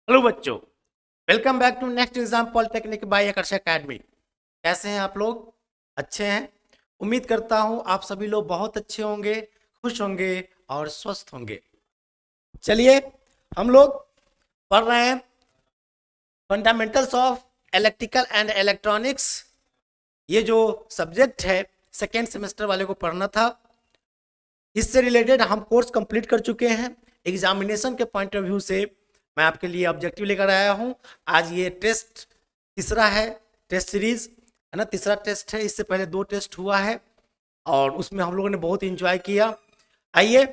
Hello बच्चों, welcome back to next exam polytechnic by Akarshan academy. कैसे हैं आप लोग? अच्छे हैं। उम्मीद करता हूं आप सभी लोग बहुत अच्छे होंगे, खुश होंगे और स्वस्थ होंगे। चलिए, हम लोग पढ़ रहे हैं fundamentals of electrical and electronics. ये जो सब्जेक्ट है सेकेंड सेमेस्टर वाले को पढ़ना था। इससे रिलेटेड हम कोर्स कंप्लीट कर चुके हैं। एग्जामिनेशन के पॉइंट ऑफ व्यू से मैं आपके लिए ऑब्जेक्टिव लेकर आया हूं। आज ये टेस्ट तीसरा है, टेस्ट सीरीज है ना, तीसरा टेस्ट है। इससे पहले 2 टेस्ट हुआ है और उसमें हम लोगों ने बहुत इंजॉय किया। आइए,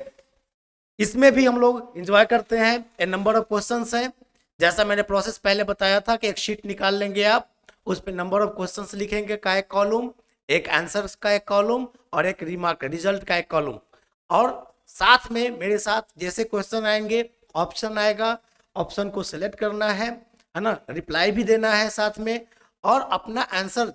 इसमें भी हम लोग इंजॉय करते हैं। ए नंबर ऑफ क्वेश्चंस हैं। जैसा मैंने प्रोसेस पहले बताया था कि एक शीट निकाल लेंगे आप, उस पर नंबर ऑफ क्वेश्चंस लिखेंगे का एक कॉलम, एक आंसर का एक कॉलम और एक रिमार्क रिजल्ट का एक कॉलम। और साथ में मेरे साथ जैसे क्वेश्चन आएंगे ऑप्शन आएगा, ऑप्शन को सिलेक्ट करना है ना, रिप्लाई भी देना है साथ में, और अपना आंसर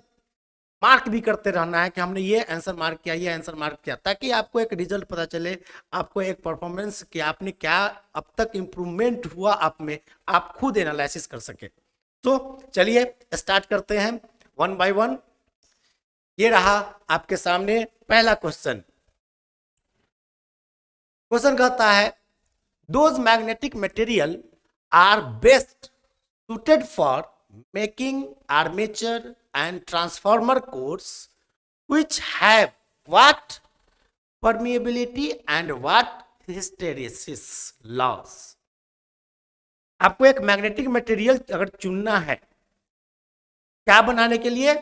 मार्क भी करते रहना है कि हमने ये आंसर मार्क किया, ये आंसर मार्क किया, ताकि आपको एक रिजल्ट पता चले, आपको एक परफॉर्मेंस कि आपने क्या अब तक इम्प्रूवमेंट हुआ आप में, आप खुद एनालिसिस कर सके। तो चलिए स्टार्ट करते हैं वन बाय वन। ये रहा आपके सामने पहला क्वेश्चन। क्वेश्चन कहता है those magnetic material are best suited for making armature and transformer cores which have what permeability and what hysteresis loss। आपको एक मैग्नेटिक मटेरियल अगर चुनना है क्या बनाने के लिए,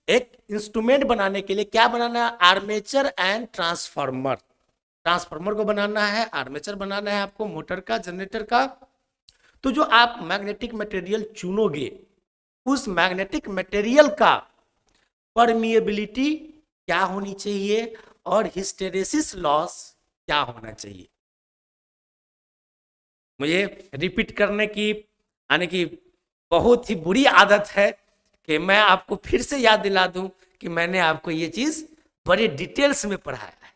एक इंस्ट्रूमेंट बनाने के लिए, क्या बनाना है, आर्मेचर एंड ट्रांसफार्मर। ट्रांसफार्मर को बनाना है, आर्मेचर बनाना है आपको, मोटर का, जनरेटर का। तो जो आप मैग्नेटिक मटेरियल चुनोगे उस मैग्नेटिक मटेरियल का परमिएबिलिटी क्या होनी चाहिए और हिस्टेरेसिस लॉस क्या होना चाहिए। मुझे रिपीट करने की यानी कि बहुत ही बुरी आदत है कि मैं आपको फिर से याद दिला दूं कि मैंने आपको ये चीज बड़े डिटेल्स में पढ़ाया है।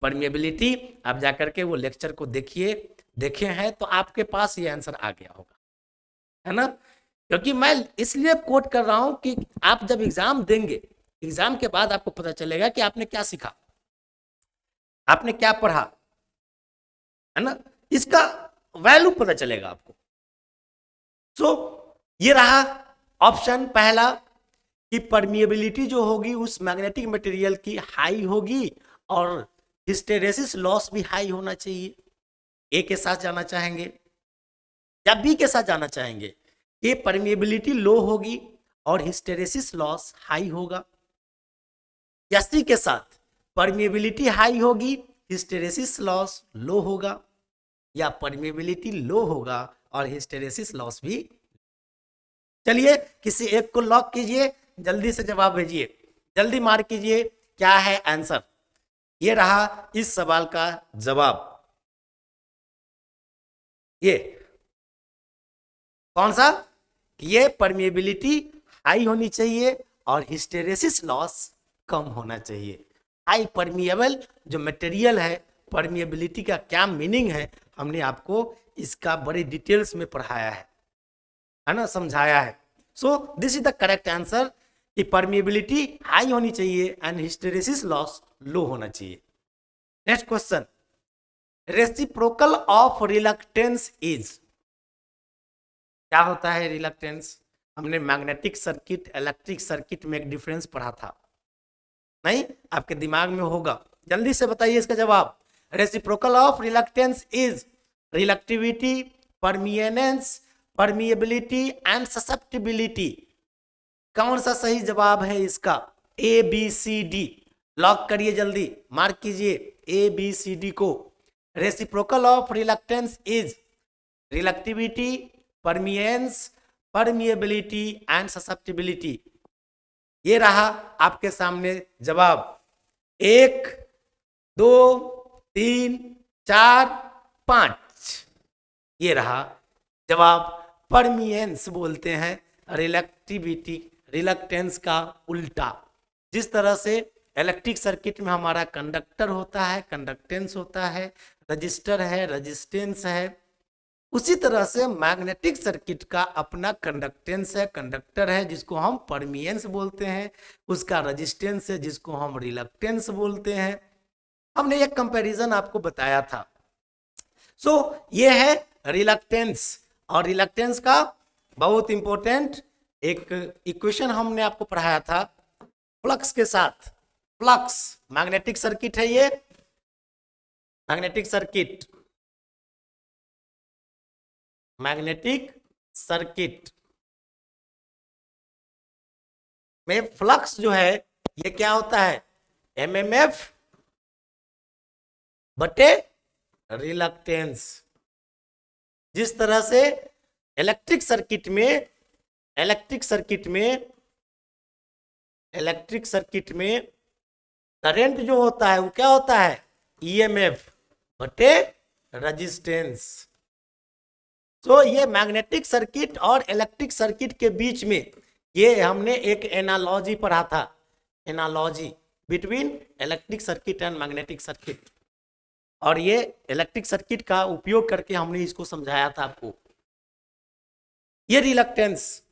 परमिएबिलिटी आप जाकर के वो लेक्चर को देखिए, देखे हैं तो आपके पास ये आंसर आ गया होगा, है ना। क्योंकि मैं इसलिए कोट कर रहा हूं कि आप जब एग्जाम देंगे, एग्जाम के बाद आपको पता चलेगा कि आपने क्या सीखा, आपने क्या पढ़ा, है ना, इसका वैल्यू पता चलेगा आपको। सो ये रहा ऑप्शन पहला कि परमिएबिलिटी जो होगी उस मैग्नेटिक मटेरियल की हाई होगी और हिस्टेरेसिस लॉस भी हाई होना चाहिए। ए के साथ जाना चाहेंगे या बी के साथ जाना चाहेंगे? ये परमिएबिलिटी लो होगी और हिस्टेरेसिस लॉस हाई होगा। या सी के साथ परमिएबिलिटी हाई होगी, हिस्टेरेसिस लॉस लो होगा, या परमिएबिलिटी लो होगा और हिस्टेरेसिस लॉस भी। चलिए किसी एक को लॉक कीजिए, जल्दी से जवाब भेजिए, जल्दी मार्क कीजिए क्या है आंसर। ये रहा इस सवाल का जवाब। ये कौन सा? ये परमिएबिलिटी हाई होनी चाहिए और हिस्टेरेसिस लॉस कम होना चाहिए। हाई परमिएबल जो मटेरियल है, परमिएबिलिटी का क्या मीनिंग है, हमने आपको इसका बड़े डिटेल्स में पढ़ाया है ना, समझाया है। सो this is the correct answer कि परमिएबिलिटी हाई होनी चाहिए एंड हिस्टेरेसिस लॉस लो होना चाहिए। Next question, reciprocal of reluctance is. क्या होता है रिलक्टेंस? हमने मैग्नेटिक सर्किट इलेक्ट्रिक सर्किट में एक डिफरेंस पढ़ा था, नहीं? आपके दिमाग में होगा, जल्दी से बताइए इसका जवाब। Reciprocal of reluctance is reluctivity, permeance, permeability and susceptibility. कौन सा सही जवाब है इसका? A B C D. Lock करिए, जल्दी मार्क कीजिए ए बी सी डी को। Reciprocal of reluctance is reluctivity, permeance, permeability and susceptibility. ये रहा आपके सामने जवाब। 1 2 3 4 5, ये रहा जवाब। परमिएंस बोलते हैं रिलक्टिविटी, रिलक्टेंस का उल्टा। जिस तरह से इलेक्ट्रिक सर्किट में हमारा कंडक्टर होता है, कंडक्टेंस होता है, रजिस्टर है, रजिस्टेंस है, उसी तरह से मैग्नेटिक सर्किट का अपना कंडक्टेंस है, कंडक्टर है जिसको हम परमियंस बोलते हैं, उसका रेजिस्टेंस है जिसको हम रिलक्टेंस बोलते हैं। हमने एक कंपैरिजन आपको बताया था। सो ये है रिलक्टेंस, और रिलक्टेंस का बहुत इंपॉर्टेंट एक इक्वेशन हमने आपको पढ़ाया था फ्लक्स के साथ। फ्लक्स मैग्नेटिक सर्किट है, ये मैग्नेटिक सर्किट, मैग्नेटिक सर्किट में फ्लक्स जो है ये क्या होता है, एमएमएफ बटे रिलक्टेंस। जिस तरह से इलेक्ट्रिक सर्किट में इलेक्ट्रिक सर्किट में इलेक्ट्रिक सर्किट में करंट जो होता है वो क्या होता है, ईएमएफ बटे रेजिस्टेंस। तो ये मैग्नेटिक सर्किट और इलेक्ट्रिक सर्किट के बीच में ये हमने एक एनालॉजी पढ़ा था, analogy between electric circuit and magnetic circuit, और ये इलेक्ट्रिक सर्किट का उपयोग करके हमने इसको समझाया था आपको। ये रिलक्टेंस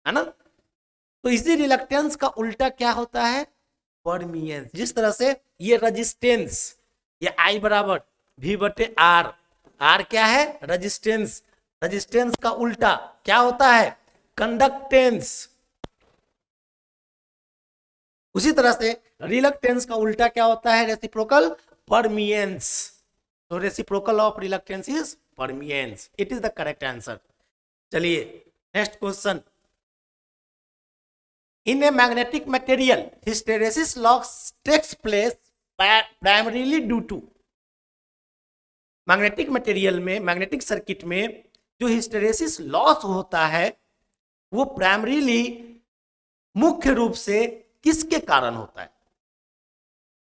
है ना, तो इसी रिलक्टेंस का उल्टा क्या होता है, परमियंस। जिस तरह से ये रेजिस्टेंस, ये आई बराबर वी बटे आर, आर क्या है, रेजिस्टेंस, रेजिस्टेंस का उल्टा क्या होता है, कंडक्टेंस। उसी तरह से रिलक्टेंस का उल्टा क्या होता है, रेसिप्रोकल परमियंस। तो reciprocal of reluctance is permeance, it is the correct answer. चलिए next question, in a magnetic material hysteresis loss takes place primarily due to, magnetic material में, मैग्नेटिक सर्किट में जो हिस्टेरेसिस लॉस होता है वो primarily मुख्य रूप से किसके कारण होता है,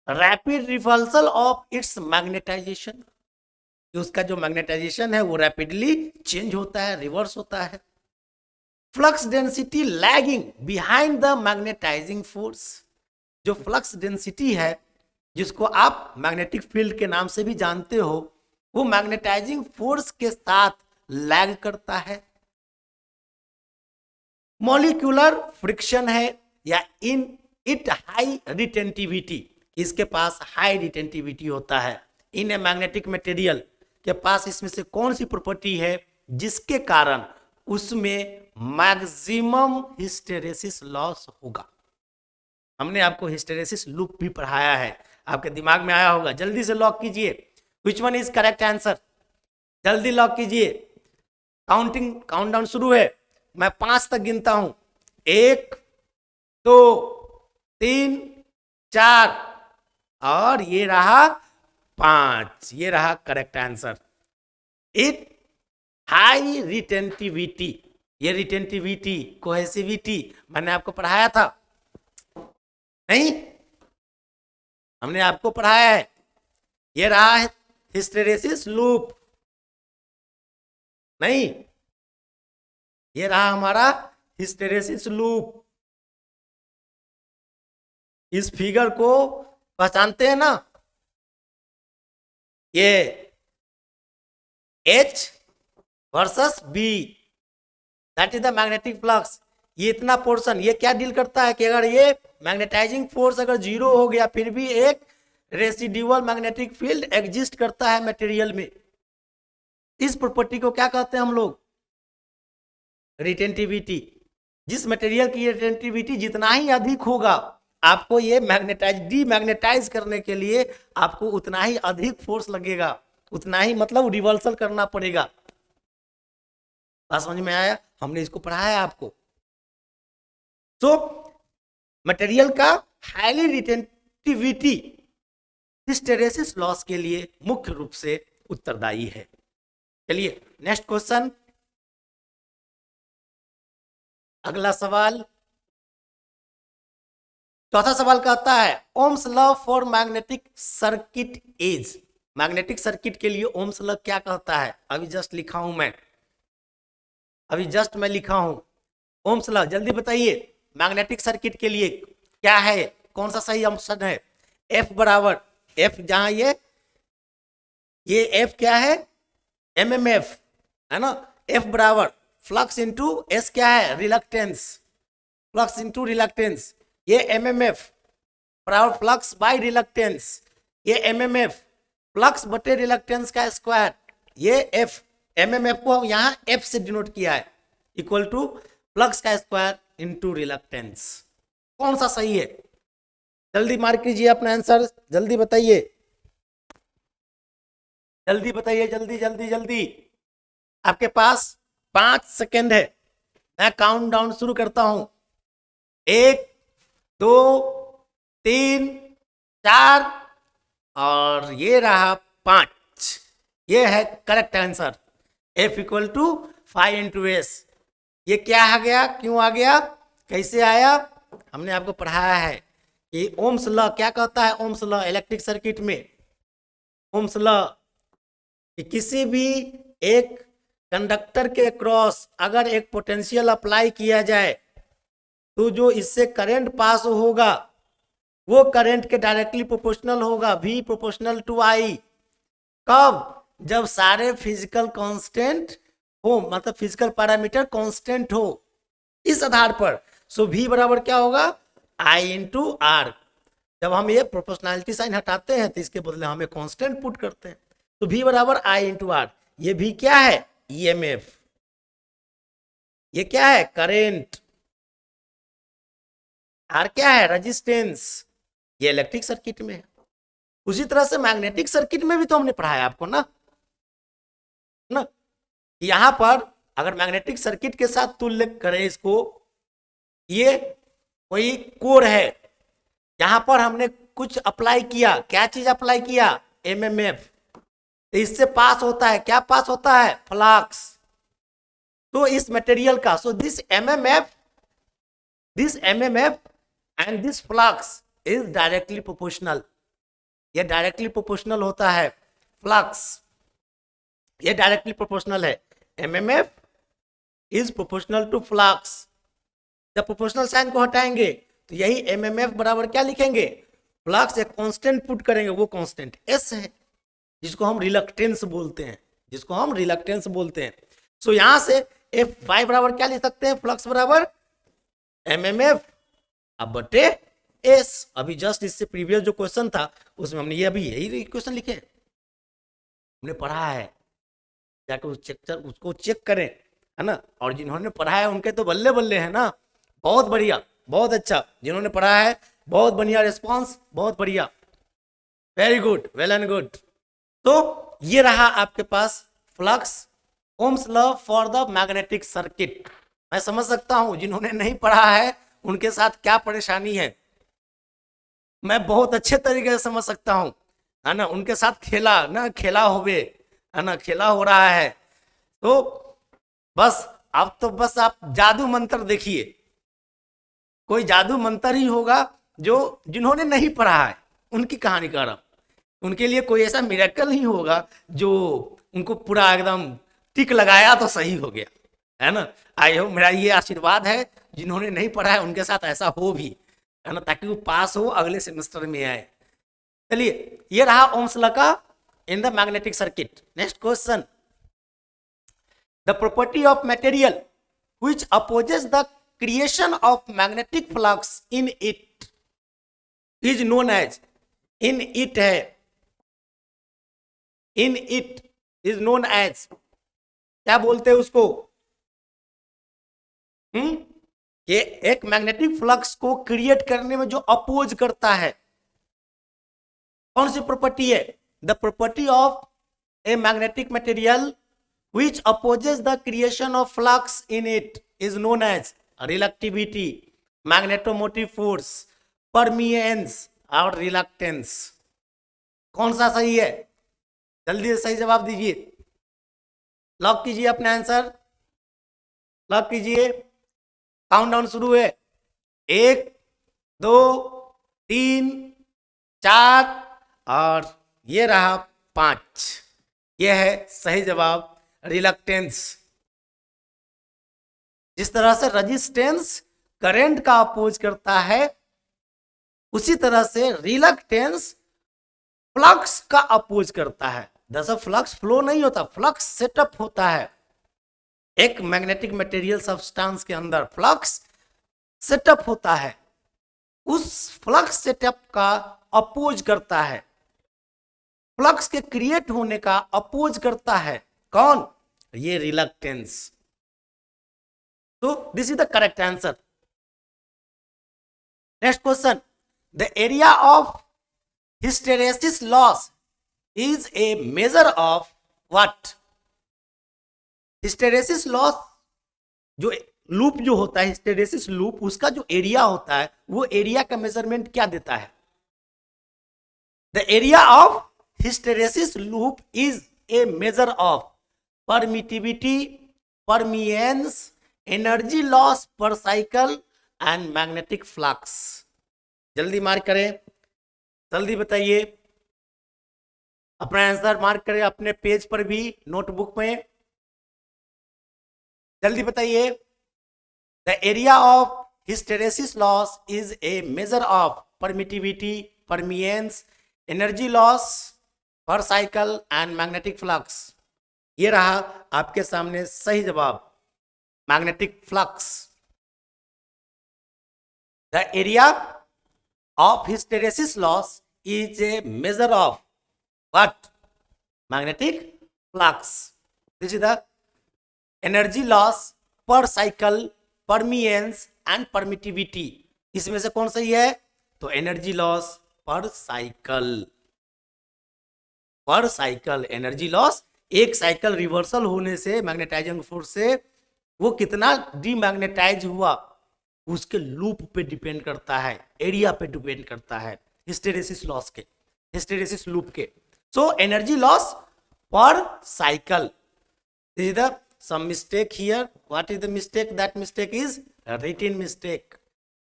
rapid reversal of its magnetisation, उसका जो मैग्नेटाइजेशन है वो रैपिडली चेंज होता है, रिवर्स होता है। Flux density lagging behind the magnetising force, जो फ्लक्स डेंसिटी है जिसको आप मैग्नेटिक फील्ड के नाम से भी जानते हो, वो मैग्नेटाइजिंग फोर्स के साथ लैग करता है। मॉलिक्यूलर फ्रिक्शन है या इन इट हाई रिटेंटिविटी, इसके पास हाई रिटेंटिविटी होता है। इन ए मैग्नेटिक मटेरियल के पास इसमें से कौन सी प्रॉपर्टी है जिसके कारण उसमें मैक्सिमम हिस्टेरेसिस लॉस होगा। हमने आपको हिस्टेरेसिस लूप भी पढ़ाया है, आपके दिमाग में आया होगा। जल्दी से लॉक कीजिए, विच वन इज करेक्ट आंसर, जल्दी लॉक कीजिए। काउंटडाउन शुरू है, मैं 5 तक गिनता हूं, 1 2 3 4 और ये रहा 5, ये रहा correct answer. It high retentivity, ये रिटेंटिविटी कोहेसिविटी मैंने आपको पढ़ाया था नहीं, हमने आपको पढ़ाया है। ये रहा है हिस्टेरेसिस लूप, नहीं ये रहा हमारा हिस्टेरेसिस लूप। इस फिगर को पहचानते हैं ना, ये H versus B, that is the magnetic flux. ये इतना पोर्शन ये क्या डील करता है कि अगर ये मैग्नेटाइजिंग फोर्स अगर जीरो हो गया फिर भी एक रेसिड्यूअल मैग्नेटिक फील्ड एग्जिस्ट करता है मटेरियल में। इस प्रॉपर्टी को क्या कहते हैं हम लोग, रिटेंटिविटी। जिस मटेरियल की रिटेंटिविटी जितना ही अधिक होगा आपको ये डीमैग्नेटाइज करने के लिए आपको उतना ही अधिक फोर्स लगेगा, उतना ही मतलब रिवर्सल करना पड़ेगा। बात समझ में आया, हमने इसको पढ़ाया आपको। तो मटेरियल का हाईली रिटेंटिविटी हिस्टेरेसिस लॉस के लिए मुख्य रूप से उत्तरदायी है। चलिए नेक्स्ट क्वेश्चन, अगला सवाल, चौथा सवाल कहता है ohms law for magnetic circuit is, magnetic circuit के लिए ओम्स लॉ क्या कहता है, अभी जस्ट लिखा हूं मैं, अभी जस्ट मैं लिखा हूं ओम्स लॉ, जल्दी बताइए मैग्नेटिक सर्किट के लिए क्या है, कौन सा सही ऑप्शन है। एफ बराबर एफ, जहां ये एफ क्या है, एमएमएफ है ना, एफ बराबर फ्लक्स इंटू एस क्या है, रिलक्टेंस, फ्लक्स इंटू रिलक्टेंस, ये एमएमएफ बराबर फ्लक्स बाय रिलक्टेंस, ये एमएमएफ फ्लक्स बटे रिलक्टेंस का स्क्वायर, ये एफ, एमएमएफ को हम यहाँ एफ से डिनोट किया है, इक्वल टू फ्लक्स का स्क्वायर इंटू रिलक्टेंस। कौन सा सही है, जल्दी मार्क कीजिए अपना आंसर, जल्दी बताइए, जल्दी बताइए, जल्दी जल्दी जल्दी, आपके पास 5 सेकेंड है, मैं काउंट डाउन शुरू करता हूं, 1 2 3 4 और ये रहा 5, ये है correct answer, F equal to 5 into S. ये क्या आ गया, क्यों आ गया, कैसे आया, हमने आपको पढ़ाया है कि ओम्स लॉ क्या कहता है, ओम्स लॉ इलेक्ट्रिक सर्किट में, ओम्स लॉ कि किसी भी एक कंडक्टर के क्रॉस अगर एक पोटेंशियल अप्लाई किया जाए तो जो इससे करंट पास होगा वो करंट के डायरेक्टली प्रोपोर्शनल होगा, V प्रोपोर्शनल टू I। कब, जब सारे फिजिकल कांस्टेंट हो, मतलब फिजिकल पैरामीटर कांस्टेंट हो, इस आधार पर। सो V बराबर क्या होगा, I इंटू आर। जब हम ये प्रोपोर्शनैलिटी साइन हटाते हैं तो इसके बदले हमें कांस्टेंट पुट करते हैं, तो V बराबर I इंटू आर। ये भी क्या है, EMF, ये क्या है, करेंट, आर क्या है, रेजिस्टेंस, ये इलेक्ट्रिक सर्किट में है। उसी तरह से मैग्नेटिक सर्किट में भी तो हमने पढ़ाया आपको ना, यहां पर अगर मैग्नेटिक सर्किट के साथ तुल्य करें इसको, ये कोई कोर है, यहां पर हमने कुछ अप्लाई किया, क्या चीज अप्लाई किया, एमएमएफ, तो इससे पास होता है, क्या पास होता है, फ्लक्स। तो इस मटेरियल का, so this MMF and this flux is directly proportional, ये डायरेक्टली प्रोपोर्शनल होता है, फ्लक्स ये डायरेक्टली प्रोपोर्शनल है, MMF is proportional to flux. जब प्रोपोर्शनल साइन को हटाएंगे तो यही एमएमएफ बराबर क्या लिखेंगे, फ्लक्स एक कांस्टेंट पुट करेंगे, वो कांस्टेंट एस है, जिसको हम रिलक्टेंस बोलते हैं, जिसको हम रिलक्टेंस बोलते हैं। सो यहां से F5 बराबर क्या लिख सकते हैं, फ्लक्स बराबर एमएमएफ अब बटे एस। अभी जस्ट इससे प्रीवियस जो क्वेश्चन था उसमें हमने ये अभी यही क्वेश्चन लिखे, हमने पढ़ा है, जाकर उसको चेक करें, है ना। और जिन्होंने पढ़ा है उनके तो बल्ले बल्ले है ना, बहुत बढ़िया, बहुत अच्छा, जिन्होंने पढ़ा है बहुत बढ़िया रिस्पॉन्स, बहुत बढ़िया, very good, well and good. तो ये रहा आपके पास flux, Ohm's law for the magnetic circuit. मैं समझ सकता हूं जिन्होंने नहीं पढ़ा है उनके साथ क्या परेशानी है, मैं बहुत अच्छे तरीके से समझ सकता हूं, है ना, उनके साथ खेला ना, खेला होवे, है ना, खेला हो रहा है। तो बस अब तो बस आप जादू मंत्र देखिए, कोई जादू मंत्र ही होगा, जो जिन्होंने नहीं पढ़ा है उनकी कहानी कर रहा हूं, उनके लिए कोई ऐसा मिरेकल ही होगा जो उनको पूरा एकदम टिक लगाया तो सही हो गया, है ना। आई होप मेरा ये आशीर्वाद है, जिन्होंने नहीं पढ़ा है उनके साथ ऐसा हो भी, है ना, ताकि वो पास हो, अगले सेमेस्टर में आए। चलिए, ये रहा ओम्स लॉ का in the magnetic circuit. Next question, the property of material which opposes the creation of magnetic flux in it is known as, in it है, in it is known as, क्या बोलते हैं उसको, ये एक magnetic flux को create करने में जो अपोज करता है, कौन सी प्रॉपर्टी है, the property of a magnetic material which opposes the creation of flux in it is known as reluctivity, magnetomotive force, permeance और reluctance। कौन सा सही है, जल्दी से सही जवाब दीजिए, लॉक कीजिए अपना आंसर, लॉक कीजिए, काउंटडाउन शुरू है, 1 2 3 4 और ये रहा 5, ये है सही जवाब, रिलक्टेंस। जिस तरह से रेजिस्टेंस करंट का अपोज करता है, उसी तरह से रिलक्टेंस फ्लक्स का अपोज करता है। दरअसल फ्लक्स फ्लो नहीं होता, फ्लक्स सेटअप होता है। एक मैग्नेटिक मटेरियल सब्सटेंस के अंदर फ्लक्स सेटअप होता है, उस फ्लक्स सेटअप का अपोज करता है, फ्लक्स के क्रिएट होने का अपोज करता है कौन? ये रिलक्टेंस। तो this is the correct answer. Next question, the area of hysteresis loss is a measure of what? Hysteresis loss जो लूप जो होता है, हिस्टेरेसिस लूप, उसका जो एरिया होता है वो एरिया का मेजरमेंट क्या देता है? The area of hysteresis loop is a measure of permittivity, परमियंस, energy loss पर साइकिल एंड मैग्नेटिक फ्लक्स। जल्दी मार्क करें, जल्दी बताइए, अपना आंसर मार्क करें अपने पेज पर भी, नोटबुक में जल्दी बताइए। The area of hysteresis loss is a measure of permittivity, परमियंस, energy loss पर साइकिल एंड मैग्नेटिक फ्लक्स। ये रहा आपके सामने सही जवाब, magnetic flux. The area of hysteresis loss is a measure of what? Magnetic flux. This is the energy loss पर cycle, परमियंस and permittivity. इसमें से कौन सही है? तो एनर्जी लॉस पर साइकिल, पर साइकिल एनर्जी लॉस। एक साइकिल रिवर्सल होने से मैग्नेटाइजिंग फोर्स से वो कितना डीमैग्नेटाइज हुआ उसके लूप पे डिपेंड करता है, एरिया पे डिपेंड करता है, हिस्टेरेसिस लॉस के, हिस्टेरेसिस लूप के। सो एनर्जी लॉस पर cycle. This is the some mistake here. What is the mistake? That mistake is a written mistake.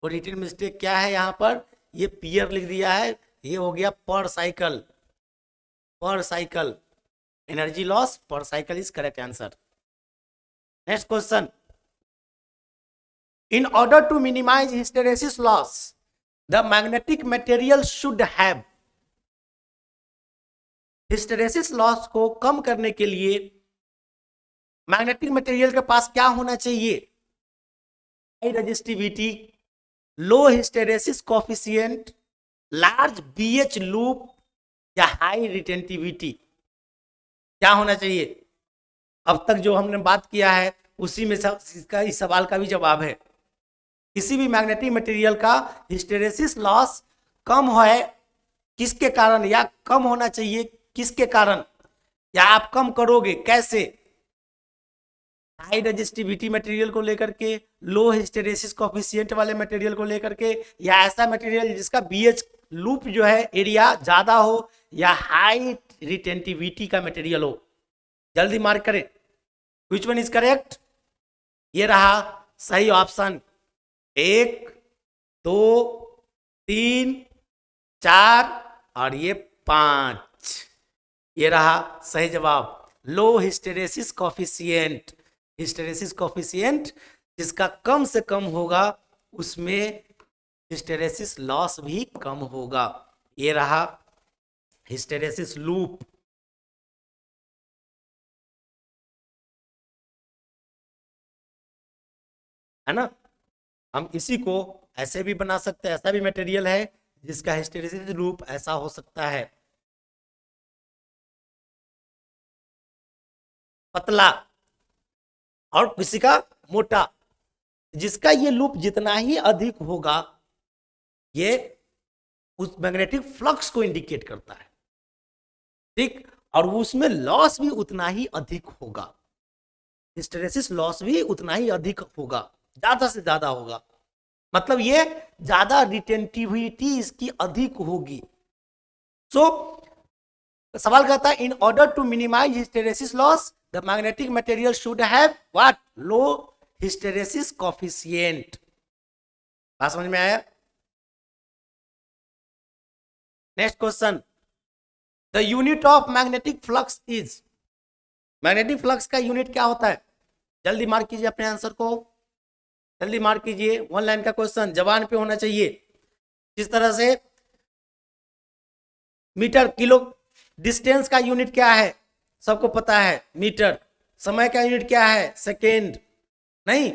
और written mistake क्या है? यहाँ पर ये पेयर लिख दिया है, ये हो गया पर साइकिल, पर साइकिल। एनर्जी लॉस पर cycle is correct answer. Next question, in order to minimize hysteresis loss the magnetic material should have। Hysteresis loss को कम करने के लिए मैग्नेटिक मटेरियल के पास क्या होना चाहिए? High resistivity, low hysteresis coefficient, large BH loop या हाई रिटेंटिविटी। क्या होना चाहिए? अब तक जो हमने बात किया है उसी में इसका इस सवाल का भी जवाब है। किसी भी मैग्नेटिक मटेरियल का हिस्टेरेसिस लॉस कम है किसके कारण, या कम होना चाहिए किसके कारण, या आप कम करोगे कैसे? हाई रेजिस्टिविटी मटेरियल को लेकर के, लो हिस्टेरेसिस कोफिशिएंट वाले मटेरियल को लेकर के, या ऐसा मटेरियल जिसका बीएच लूप जो है एरिया ज्यादा हो, या हाई रिटेंटिविटी का मटेरियल हो। जल्दी मार्क करें, व्हिच वन इज करेक्ट? ये रहा सही ऑप्शन। 1 2 3 4 और ये 5, ये रहा सही जवाब, लो हिस्टेरेसिस कोफिशिएंट। हिस्टेरेसिस कोफिशिएंट जिसका कम से कम होगा उसमें हिस्टेरेसिस लॉस भी कम होगा। ये रहा हिस्टेरेसिस लूप। है ना? हम इसी को ऐसे भी बना सकते हैं, ऐसा भी मटेरियल है जिसका हिस्टेरेसिस लूप ऐसा हो सकता है, पतला, और किसी का मोटा, जिसका ये लूप जितना ही अधिक होगा ये उस मैग्नेटिक फ्लक्स को इंडिकेट करता है, ठीक, और उसमें लॉस भी उतना ही अधिक होगा, हिस्टेरेसिस लॉस भी उतना ही अधिक होगा, ज्यादा से ज्यादा होगा, मतलब ये ज्यादा रिटेंटिविटी इसकी अधिक होगी। सो सवाल कहता है in order to minimise hysteresis loss the magnetic material should have what? Low hysteresis coefficient. बात समझ में आया? Next question, the unit of magnetic flux is. Magnetic flux का यूनिट क्या होता है? जल्दी मार्क कीजिए अपने आंसर को, जल्दी मार्क कीजिए। 1 लाइन का क्वेश्चन, जवान पे होना चाहिए। किस तरह से? मीटर, किलो, डिस्टेंस का यूनिट क्या है, सबको पता है, मीटर। समय का यूनिट क्या है, सेकेंड। नहीं,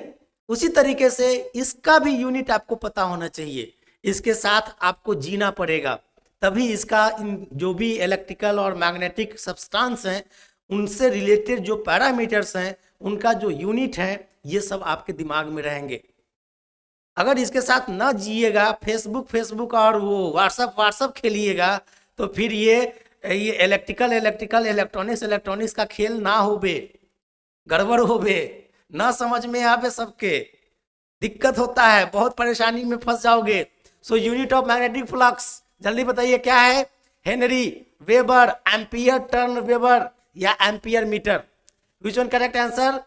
उसी तरीके से इसका भी यूनिट आपको पता होना चाहिए। इसके साथ आपको जीना पड़ेगा, तभी इसका जो भी इलेक्ट्रिकल और मैग्नेटिक सब्सटेंस हैं उनसे रिलेटेड जो पैरामीटर्स हैं उनका जो यूनिट है ये सब आपके दिमाग में रहेंगे। अगर इसके साथ ना जिएगा, फेसबुक और वो व्हाट्सअप खेलिएगा, तो फिर ये इलेक्ट्रिकल इलेक्ट्रॉनिक्स का खेल ना होबे, गड़बड़ होबे, ना समझ में आवे, सबके दिक्कत होता है, बहुत परेशानी में फंस जाओगे। So unit of magnetic flux जल्दी बताइए क्या है, henry, weber, ampere turn weber या ampere metre. Which one correct answer,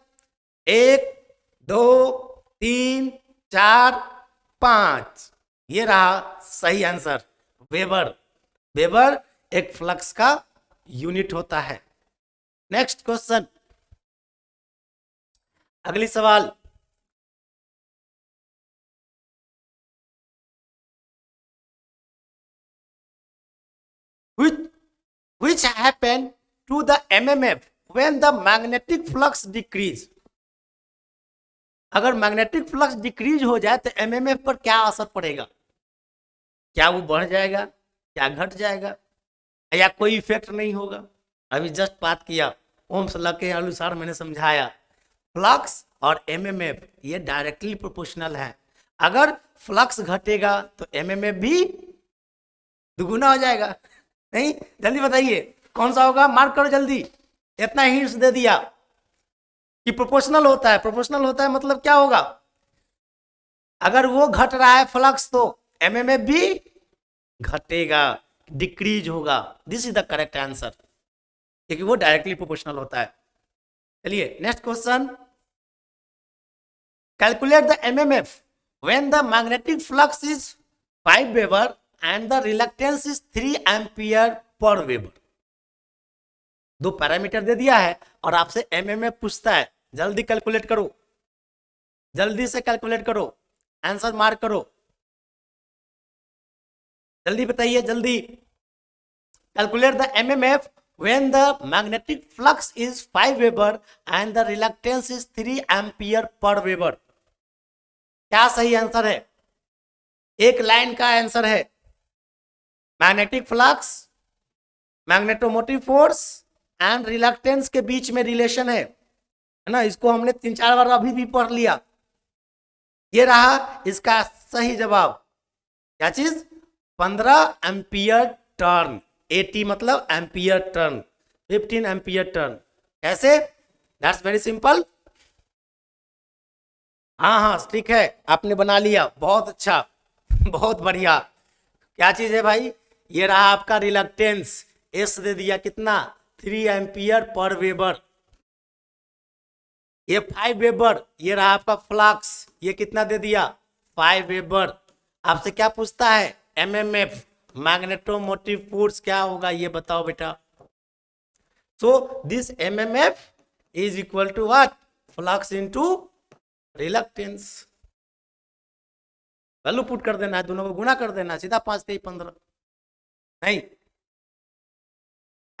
1 2 3 4 5, ये रहा सही आंसर, वेबर। वेबर एक फ्लक्स का यूनिट होता है। नेक्स्ट क्वेश्चन, अगली सवाल, which happen to the MMF when the magnetic flux decrease। अगर मैग्नेटिक फ्लक्स डिक्रीज हो जाए तो एमएमएफ पर क्या असर पड़ेगा, क्या वो बढ़ जाएगा, क्या घट जाएगा, या कोई इफेक्ट नहीं होगा। अभी जस्ट बात किया, ओम्स लॉ के अनुसार मैंने समझाया, फ्लक्स और एमएमएफ ये डायरेक्टली प्रोपोर्शनल है। अगर फ्लक्स घटेगा तो एमएमएफ भी दुगुना हो जाएगा। नहीं, जल्दी बताइए कौन सा होगा, मार्क करो जल्दी। इतना हिंट्स दे दिया कि प्रोपोर्शनल होता है। प्रोपोर्शनल होता है मतलब क्या होगा, अगर वो घट रहा है फ्लक्स तो एमएमएफ भी घटेगा, डिक्रीज होगा। This is the correct answer, क्योंकि वो डायरेक्टली प्रोपोर्शनल होता है। चलिए next question, calculate the MMF when the magnetic flux is 5 weber and the reluctance is 3 ampere per weber. दो पैरामीटर दे दिया है और आपसे एमएमएफ पूछता है, जल्दी कैलकुलेट करो, जल्दी से कैलकुलेट करो, आंसर मार्क करो, जल्दी बताइए जल्दी। Calculate the MMF when the magnetic flux is 5 weber and the reluctance is 3 ampere per weber। क्या सही आंसर है, एक लाइन का आंसर है, magnetic flux, magnetomotive force and reluctance के बीच में रिलेशन है ना। इसको हमने 3-4 बार अभी भी पढ़ लिया। ये रहा इसका सही जवाब, क्या चीज, 15 एम्पियर टर्न। 80 मतलब एम्पियर टर्न, 15 एम्पियर टर्न। कैसे, दैट्स वेरी सिंपल। हाँ ठीक है, आपने बना लिया, बहुत अच्छा, बहुत बढ़िया। क्या चीज है भाई, ये रहा आपका रिलक्टेंस, एस दे दिया कितना, 3 एम्पियर पर वेबर। ये 5 वेबर, ये रहा आपका फ्लक्स, ये कितना दे दिया, 5 वेबर। आपसे क्या पूछता है, एमएमएफ, मैग्नेटोमोटिव फोर्स क्या होगा ये बताओ बेटा। So this MMF is equal to what, flux into reluctance. Value put कर देना है, दोनों को गुणा कर देना, सीधा 5 3 15। नहीं,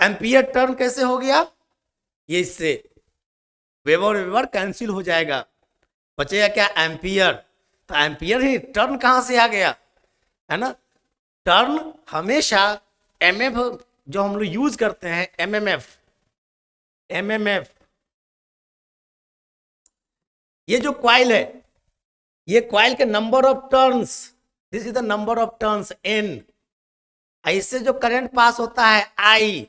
एम्पियर टर्न कैसे हो गया, ये इससे वेबर वेबर कैंसिल हो जाएगा, बचेगा क्या, एम्पियर। तो एम्पियर ही, टर्न कहां से आ गया, है ना। टर्न हमेशा एमएफ जो हम लोग यूज करते हैं, एमएमएफ, ये जो कॉइल है, ये कॉइल के number of turns, this is the number of turns N. इससे जो करंट पास होता है आई।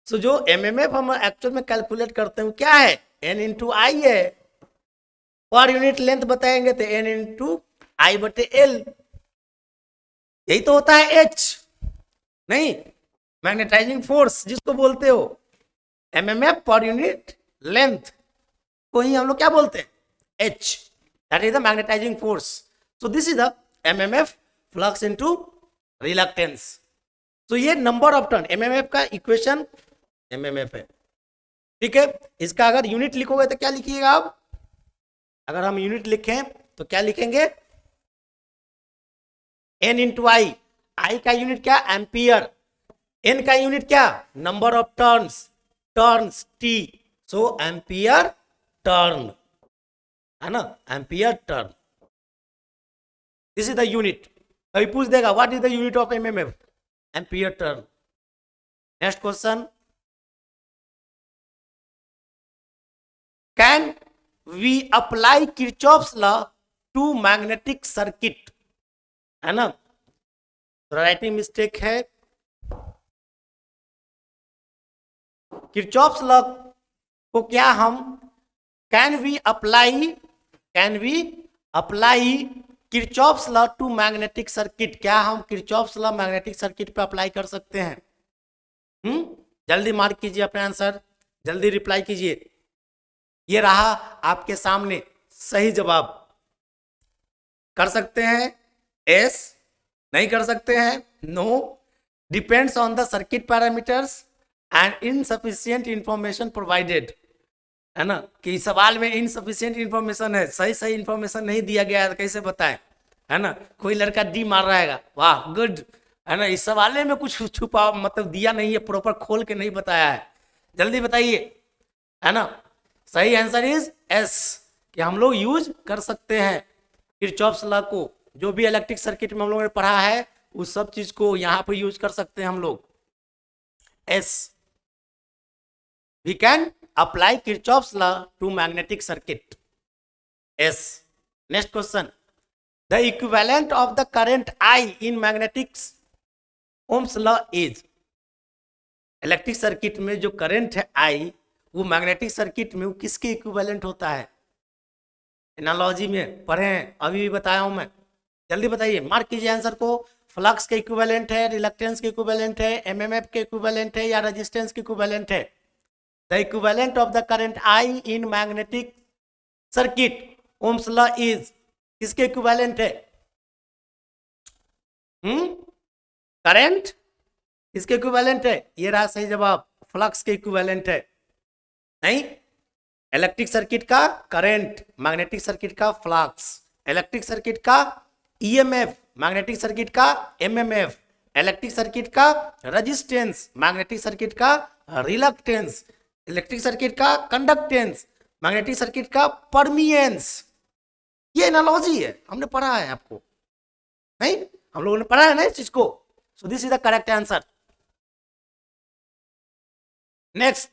सो जो एमएमएफ हम एक्चुअल में कैलकुलेट करते हैं क्या है, एन इंटू आई है। पर यूनिट लेंथ बताएंगे तो एन इंटू आई बटे एल, यही तो होता है एच। नहीं, मैग्नेटाइजिंग फोर्स जिसको बोलते हो, एमएमएफ पर यूनिट लेंथ को ही हम लोग क्या बोलते हैं, H, that is the magnetising force. So this is the MMF, flux into reluctance. तो ये नंबर ऑफ टर्न एमएमएफ का इक्वेशन एमएमएफ है, ठीक है। इसका अगर यूनिट लिखोगे तो क्या लिखिएगा आप, अगर हम यूनिट लिखें तो क्या लिखेंगे, एन इंटू आई, आई का यूनिट क्या, एम्पियर, एन का यूनिट क्या, number of turns, turns T, so ampere turn, है ना, ampere turn, this is the unit. कभी पूछ देगा what is the unit of MMF, ampere turn. Next question, can we apply Kirchhoff's law to magnetic circuit, है ना, writing mistake है, Kirchhoff's law को क्या हम can we apply Kirchhoff's law to magnetic circuit, क्या हम किरचॉफ्स लॉ मैग्नेटिक सर्किट पे apply कर सकते हैं? जल्दी मार्क कीजिए अपना आंसर, जल्दी रिप्लाई कीजिए। ये रहा आपके सामने सही जवाब। कर सकते हैं एस, नहीं कर सकते हैं no, depends on the circuit parameters and insufficient information provided, है ना, कि सवाल में इनसफिशिएंट इंफॉर्मेशन है, सही सही इंफॉर्मेशन नहीं दिया गया है, कैसे बताएं, है ना, कोई लड़का डी मार रहेगा, वाह गुड, है ना, इस सवाल में कुछ छुपा मतलब दिया नहीं है, प्रॉपर खोल के नहीं बताया है, जल्दी बताइए, है ना, सही आंसर इज एस, कि हम लोग यूज कर सकते हैं किरचॉफ्स लॉ को, जो भी इलेक्ट्रिक सर्किट में हम लोगों ने पढ़ा है उस सब चीज को यहां पर यूज कर सकते हैं हम लोग। Yes, we can apply Kirchhoff's law to magnetic circuit, yes. Next question, the equivalent of the current I in magnetics Ohm's law is, electric circuit में जो करंट है आई, वो मैग्नेटिक सर्किट में वो किसके इक्विवेलेंट होता है? एनालॉजी में पढ़े हैं, अभी भी बताया हूं मैं, जल्दी बताइए, मार्क कीजिए आंसर को। फ्लक्स के इक्विवेलेंट है, रिलक्टेंस के इक्विवेलेंट है, एमएमएफ के इक्विवेलेंट है, या रेजिस्टेंस के इक्विवेलेंट है? The equivalent of the current I in magnetic circuit ohms law is, किसके इक्विवेलेंट है? करंट किसके इक्विवेलेंट है? ये रहा सही जवाब, फ्लक्स के इक्विवेलेंट है। नहीं, इलेक्ट्रिक सर्किट का करंट, मैग्नेटिक सर्किट का फ्लक्स, इलेक्ट्रिक सर्किट का ईएमएफ, मैग्नेटिक सर्किट का एमएमएफ, इलेक्ट्रिक सर्किट का रेजिस्टेंस, मैग्नेटिक सर्किट का रिलक्टेंस, इलेक्ट्रिक सर्किट का कंडक्टेंस, मैग्नेटिक सर्किट का परमियंस। ये एनालॉजी है, हमने पढ़ा है आपको, नहीं, हम लोगों ने पढ़ा है ना इस चीज को, so this is the correct answer. Next,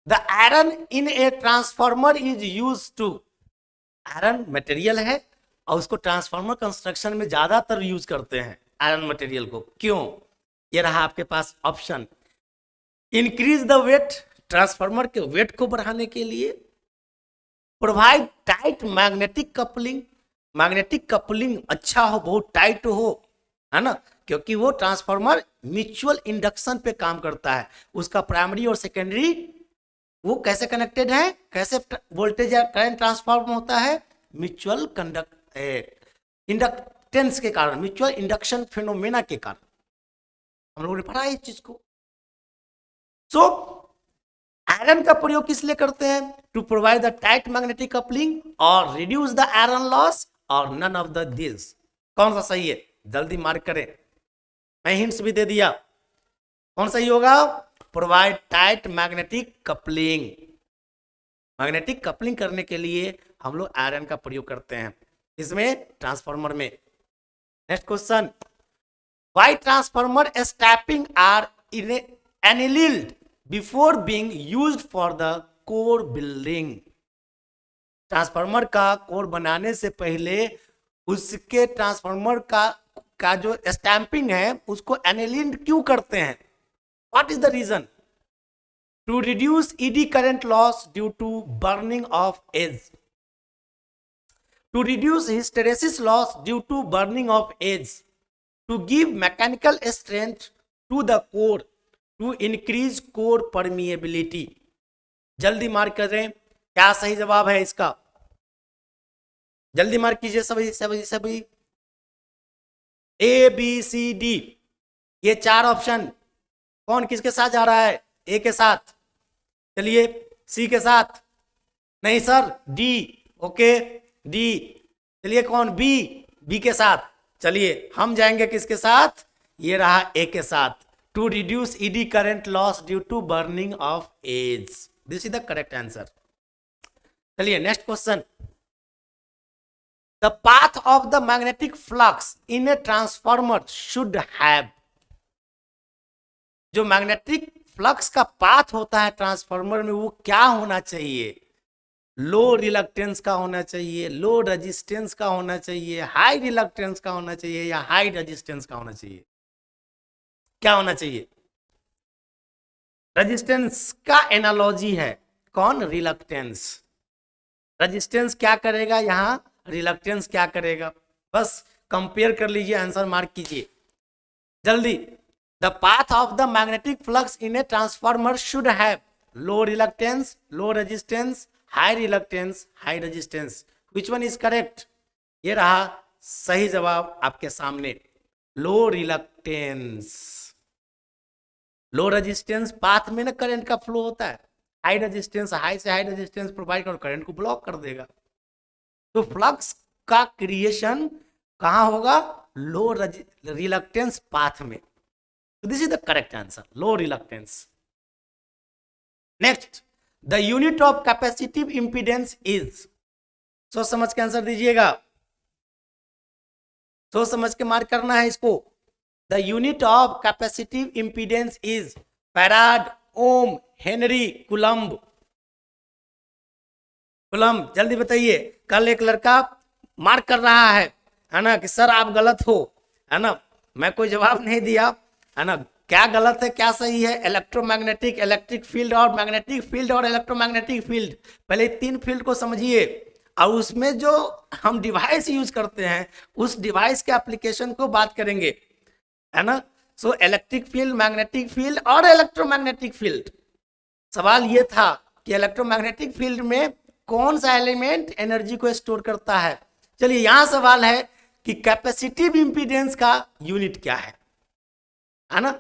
the iron in a transformer is use to, iron material है और उसको ट्रांसफार्मर कंस्ट्रक्शन में ज्यादातर यूज करते हैं आयरन मटेरियल को, क्यों? ये रहा आपके पास option, increase the weight, transformer के वेट को बढ़ाने के लिए, provide tight magnetic coupling, magnetic coupling अच्छा हो, बहुत टाइट हो, है ना, क्योंकि वो ट्रांसफार्मर म्यूचुअल इंडक्शन पे काम करता है, उसका प्राइमरी और सेकेंडरी वो कैसे कनेक्टेड है, कैसे वोल्टेज या करंट ट्रांसफॉर्म होता है, म्यूचुअल इंडक्टेंस के कारण, म्यूचुअल इंडक्शन फिनोमेना के कारण, हम लोगों ने पढ़ा है इस चीज को। सो आयरन का प्रयोग किस लिए करते हैं? To provide the tight magnetic coupling और रिड्यूस द आयरन लॉस, और नन ऑफ द दिस। कौन सा सही है? जल्दी मार्क करें, मैं हिंट्स भी दे दिया, कौन सही होगा? Provide tight magnetic coupling, magnetic coupling करने के लिए हम लोग आयरन का प्रयोग करते हैं, इसमें ट्रांसफार्मर में। Next question, why transformer stamping are annealed before being used for the core building, transformer का कोर बनाने से पहले उसके ट्रांसफार्मर का जो स्टैंपिंग है उसको एनिलिल्ड क्यों करते हैं? What is the reason? To reduce ED current loss due to burning of edge. To reduce hysteresis loss due to burning of edge. To give mechanical strength to the core. To increase core permeability. जल्दी mark करें, क्या सही जवाब है इसका? जल्दी mark कीजिए सभी। ए बी सी डी, ये चार ऑप्शन, कौन किसके साथ जा रहा है? ए के साथ, चलिए सी के साथ, नहीं सर डी, ओके डी, चलिए कौन? बी के साथ, चलिए हम जाएंगे किसके साथ? ये रहा ए के साथ, to reduce ED current loss due to burning of AIDS. This is the correct answer. चलिए next question. The path of the magnetic flux in a transformer should have. जो मैग्नेटिक फ्लक्स का पाथ होता है transformer में वो क्या होना चाहिए? लो रिलक्टेंस का होना चाहिए, लो रेजिस्टेंस का होना चाहिए, हाई रिलक्टेंस का होना चाहिए, या हाई रेजिस्टेंस का होना चाहिए? क्या होना चाहिए? रेजिस्टेंस का एनालॉजी है कौन? रिलक्टेंस. रेजिस्टेंस क्या करेगा यहां, रिलक्टेंस क्या करेगा? बस कंपेयर कर लीजिए, आंसर मार्क कीजिए जल्दी. The path of the magnetic flux in a transformer should have low reluctance, low resistance, high reluctance, high resistance. Which one is correct? ये रहा सही जवाब आपके सामने, लो रिलक्टेंस. लो रेजिस्टेंस पाथ में ना करंट का फ्लो होता है, हाई रेजिस्टेंस हाई से हाई रेजिस्टेंस प्रोवाइड कर करंट को ब्लॉक कर देगा. तो फ्लक्स का क्रिएशन कहां होगा? लो रिलक्टेंस पाथ में. तो this is the correct answer, low reluctance. Next, the unit of capacitive impedance is. सोच समझ के आंसर दीजिएगा, सोच समझ के मार्क करना है इसको. The unit of capacitive impedance is farad, ohm, henry, coulomb. Coulomb जल्दी बताइए. कल एक लड़का मार्क कर रहा है ना, कि सर आप गलत हो, है ना. मैं कोई जवाब नहीं दिया, है ना. क्या गलत है क्या सही है? इलेक्ट्रोमैग्नेटिक, इलेक्ट्रिक फील्ड और मैग्नेटिक फील्ड और इलेक्ट्रोमैग्नेटिक फील्ड. पहले तीन फील्ड को समझिए, और उसमें जो हम डिवाइस यूज करते हैं उस डिवाइस के एप्लीकेशन को बात करेंगे, है ना. So electric field, magnetic field और इलेक्ट्रोमैग्नेटिक फील्ड. सवाल ये था कि इलेक्ट्रोमैग्नेटिक फील्ड में कौन सा एलिमेंट एनर्जी को स्टोर करता है. चलिए यहां सवाल है कि कैपेसिटिव इंपीडेंस का यूनिट क्या है ना.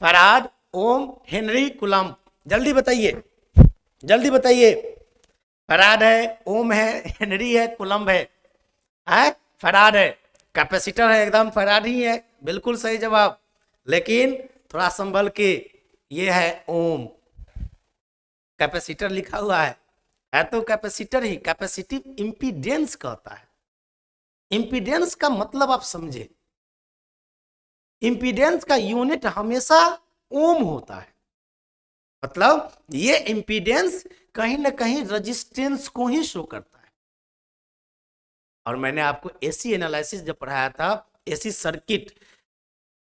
Farad, ohm, henry, coulomb. जल्दी बताइए, जल्दी बताइए. फैराड है, ओम है, हेनरी है, कुलम्ब है? फैराड है. कैपेसिटर है, एकदम फैराड ही है, बिल्कुल सही जवाब. लेकिन थोड़ा संभल के, ये है ओम. कैपेसिटर लिखा हुआ है तो कैपेसिटर ही कैपेसिटिव इंपीडेंस कहता है. इंपीडेंस का मतलब आप समझे, इंपीडेंस का यूनिट हमेशा ओम होता है. मतलब ये इंपीडेंस कहीं ना कहीं रेजिस्टेंस को ही शो करता है. और मैंने आपको एसी एनालिसिस जब पढ़ाया था, एसी सर्किट,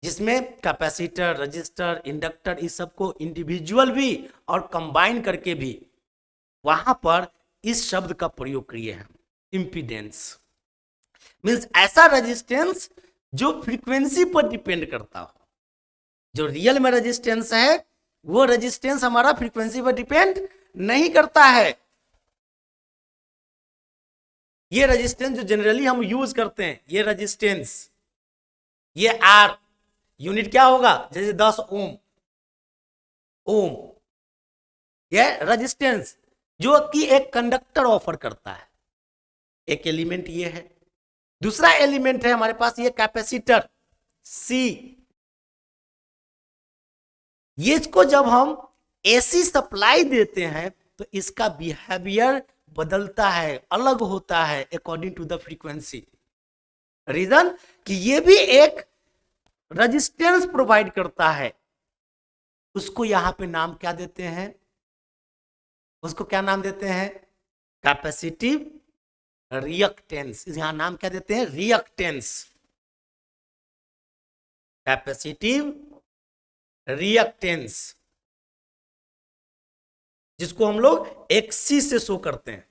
जिसमें कैपेसिटर, रजिस्टर, इंडक्टर, इस सबको इंडिविजुअल भी और कंबाइन करके भी, वहां पर इस शब्द का प्रयोग किए हैं, इंपीडेंस. मींस ऐसा रेजिस्टेंस जो फ्रीक्वेंसी पर डिपेंड करता हो. जो रियल में रेजिस्टेंस है वो रेजिस्टेंस हमारा फ्रीक्वेंसी पर डिपेंड नहीं करता है. ये रेजिस्टेंस जो जनरली हम यूज करते हैं, ये रेजिस्टेंस, ये आर यूनिट क्या होगा? जैसे 10 ओम, ओम ये रेजिस्टेंस जो कि एक कंडक्टर ऑफर करता है. एक एलिमेंट ये है. दूसरा एलिमेंट है हमारे पास ये कैपेसिटर सी. ये इसको जब हम एसी सप्लाई देते हैं तो इसका बिहेवियर बदलता है, अलग होता है according to the frequency. Reason कि ये भी एक रेजिस्टेंस प्रोवाइड करता है. उसको यहां पे नाम क्या देते हैं? उसको क्या नाम देते हैं? Capacitive reactance. यहां नाम क्या देते हैं? रिएक्टेंस. कैपेसिटिव रिएक्टेंस, जिसको हम लोग एक्सी से शो करते हैं.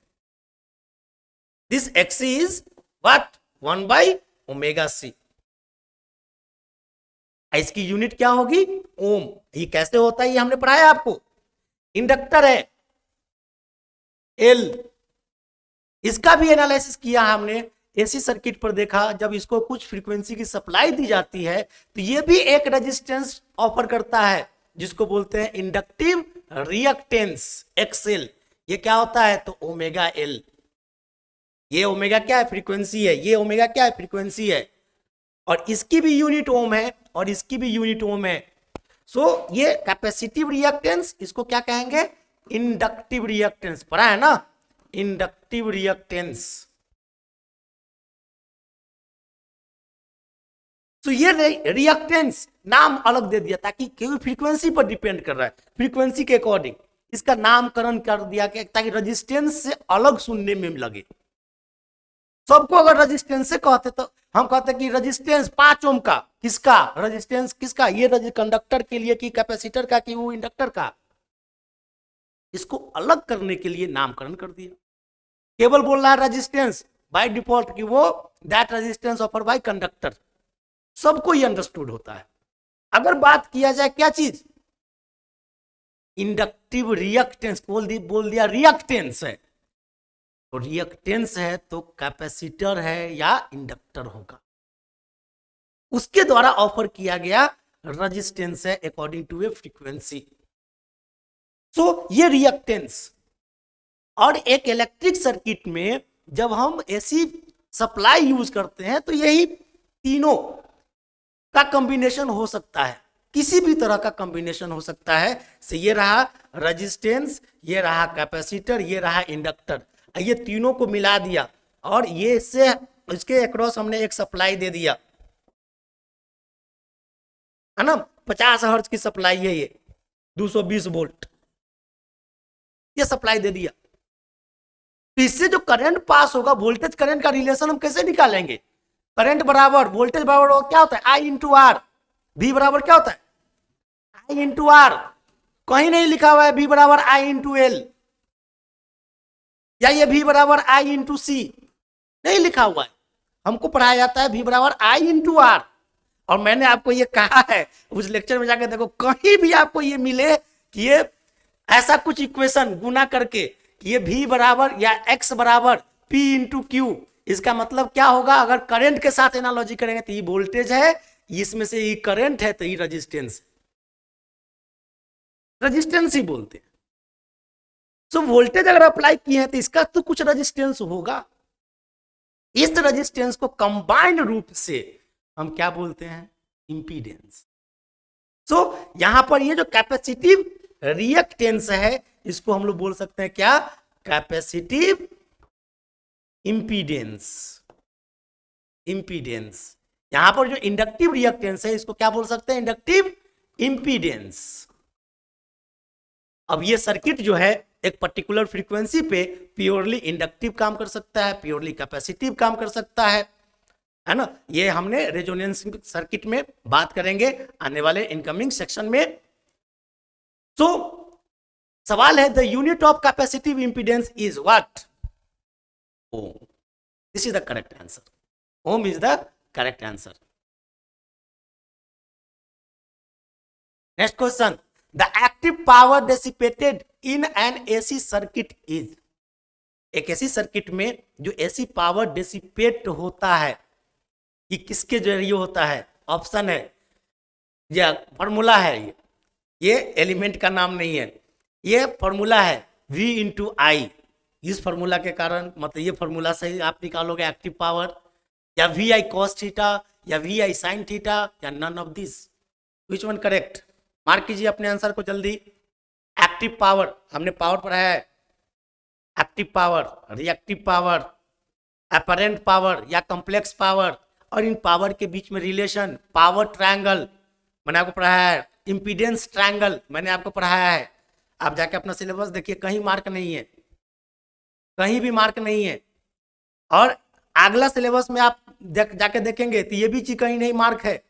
This XC is what? 1/ω/c. इसकी यूनिट क्या होगी? ओम. ये कैसे होता है ये हमने पढ़ाया आपको. इंडक्टर है एल, इसका भी एनालिसिस किया हमने. एसी सर्किट पर देखा, जब इसको कुछ फ्रीक्वेंसी की सप्लाई दी जाती है तो ये भी एक रेजिस्टेंस ऑफर करता है, जिसको बोलते हैं इंडक्टिव रिएक्टेंस एक्सएल. ये क्या होता है? तो ओमेगा एल. ये ओमेगा क्या है? फ्रीक्वेंसी है. ये ओमेगा क्या है? फ्रीक्वेंसी है. और इसकी भी यूनिट ओम है और इसकी भी यूनिट ओम है. सो ये कैपेसिटिव रिएक्टेंस, इसको क्या कहेंगे? Inductive reactance. पढ़ा है ना, इंडक्टिव रिएक्टेंस। तो ये रिएक्टेंस नाम अलग दे दिया ताकि क्योंकि फ्रीक्वेंसी पर डिपेंड कर रहा है, फ्रीक्वेंसी के अकॉर्डिंग इसका नामकरण कर दिया कि ताकि रेजिस्टेंस से अलग सुनने में लगे। सबको अगर रेजिस्टेंस से कहते तो हम कहते कि रेजिस्टेंस 5 ओम का, किसका रेजिस्टेंस, किसका? ये कंडक्टर के लिए कि कैपेसिटर का कि वो इंडक्टर का? इसको अलग करने के लिए नामकरण कर दिया। केवल बोल रहा है रेजिस्टेंस बाय डिफॉल्ट कि वो that resistance offer by conductor, सबको ये अंडरस्टूड होता है। अगर बात किया जाए क्या चीज, इंडक्टिव रिएक्टेंस, बोल दिया रिएक्टेंस है, तो रिएक्टेंस है तो कैपेसिटर है या इंडक्टर होगा, उसके द्वारा ऑफर किया गया रेजिस्टेंस है अकॉर्डिंग टू ए फ्रीक्वेंसी। सो ये रिएक्टेंस। और एक इलेक्ट्रिक सर्किट में जब हम एसी सप्लाई यूज करते हैं तो यही तीनों का कॉम्बिनेशन हो सकता है, किसी भी तरह का कॉम्बिनेशन हो सकता है। से ये रहा रेजिस्टेंस, ये रहा कैपेसिटर, ये रहा इंडक्टर, ये तीनों को मिला दिया और ये से इसके अक्रॉस हमने एक सप्लाई दे दिया, है ना, 50 हर्ट्ज की सप्लाई है, ये 220 वोल्ट ये सप्लाई दे दिया। तो इससे जो करंट पास होगा, वोल्टेज करंट का रिलेशन हम कैसे निकालेंगे? करंट बराबर वोल्टेज बराबर क्या होता है? आई इंटू आर। V बराबर क्या होता है? आई इंटू आर। कहीं नहीं लिखा हुआ है V बराबर आई इंटू एल, या ये V बराबर आई इंटू सी, नहीं लिखा हुआ है। हमको पढ़ाया जाता है V बराबर आई इंटू आर। और मैंने आपको ये कहा है, उस लेक्चर में जाकर देखो, कहीं भी आपको ये मिले कि ये ऐसा कुछ इक्वेशन गुना करके कि ये V बराबर या X बराबर P इंटू क्यू, इसका मतलब क्या होगा? अगर करंट के साथ एनालॉजी करेंगे तो ये वोल्टेज है, इसमें से ये करंट है, तो ये रेजिस्टेंस, रेजिस्टेंस ही बोलते हैं। सो वोल्टेज अगर अप्लाई किए हैं तो इसका तो कुछ रेजिस्टेंस होगा। इस रेजिस्टेंस को कंबाइंड रूप से हम क्या बोलते हैं? इंपीडेंस। सो यहां पर ये जो कैपेसिटिव रिएक्टेंस है, इसको हम लोग बोल सकते हैं क्या? Capacitive impedance. इंपीडेंस। यहां पर जो इंडक्टिव रिएक्टेंस है, इसको क्या बोल सकते हैं? Inductive impedance. अब ये सर्किट जो है एक पर्टिकुलर फ्रीक्वेंसी पे प्योरली इंडक्टिव काम कर सकता है, प्योरली कैपेसिटिव काम कर सकता है ना। ये हमने रेजोनेंस सर्किट में बात करेंगे आने वाले इनकमिंग सेक्शन में। तो सवाल है, the unit of capacitive impedance is what? Ohm. This is the correct answer. Ohm is the correct answer. Next question, the active power dissipated in an AC circuit is. एक AC circuit में जो AC power dissipate होता है, ये किसके जरिए होता है? ऑप्शन है या फॉर्मूला है, ये एलिमेंट का नाम नहीं है, ये फॉर्मूला है V इंटू आई। इस फॉर्मूला के कारण, मतलब ये फॉर्मूला से आप निकालोगे एक्टिव पावर, या वी आई कॉस थीटा, या वी आई साइन थीटा, या none of this. Which one correct? Mark कीजिए अपने आंसर को जल्दी। एक्टिव पावर हमने पावर पढ़ाया है, active power, reactive power, apparent power या कॉम्प्लेक्स पावर, और इन पावर के बीच में रिलेशन, पावर ट्रायंगल मैंने आपको पढ़ाया है, इंपीडेंस ट्रायंगल मैंने आपको पढ़ाया है। आप जाके अपना सिलेबस देखिए, कहीं मार्क नहीं है, कहीं भी मार्क नहीं है। और अगला सिलेबस में आप जाके देखेंगे तो ये भी चीज कहीं नहीं मार्क है।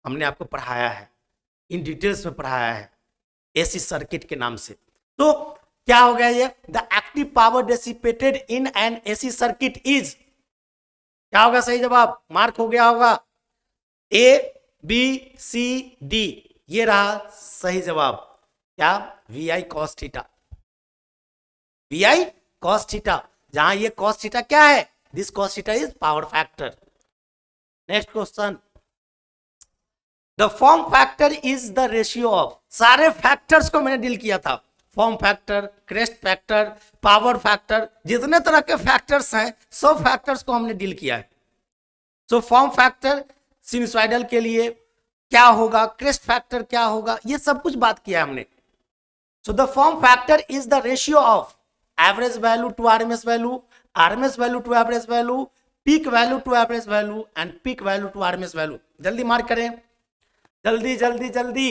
हमने आपको पढ़ाया है, इन डिटेल्स में पढ़ाया है एसी सर्किट के नाम से। तो क्या हो गया ये? The active power dissipated in an AC circuit is, क्या होगा सही जवाब? मार्क हो गया होगा, ए बी सी डी, ये रहा सही जवाब। क्या? V I cos theta, V I cos theta, जहां ये कॉस थीटा क्या है? This cos theta is power factor. Next question, the form factor is the ratio of. सारे फैक्टर्स को मैंने डील किया था, form factor, crest factor, power factor, जितने तरह के फैक्टर्स हैं सब फैक्टर्स को हमने डील किया है। सो फॉर्म फैक्टर सिनुसॉइडल के लिए, क्या होगा, क्रेस्ट फैक्टर क्या होगा, ये सब कुछ बात किया हमने। So the form factor is the ratio of average value to RMS value to average value, peak value to average value and peak value to RMS value. जल्दी मार्क करें, जल्दी जल्दी जल्दी।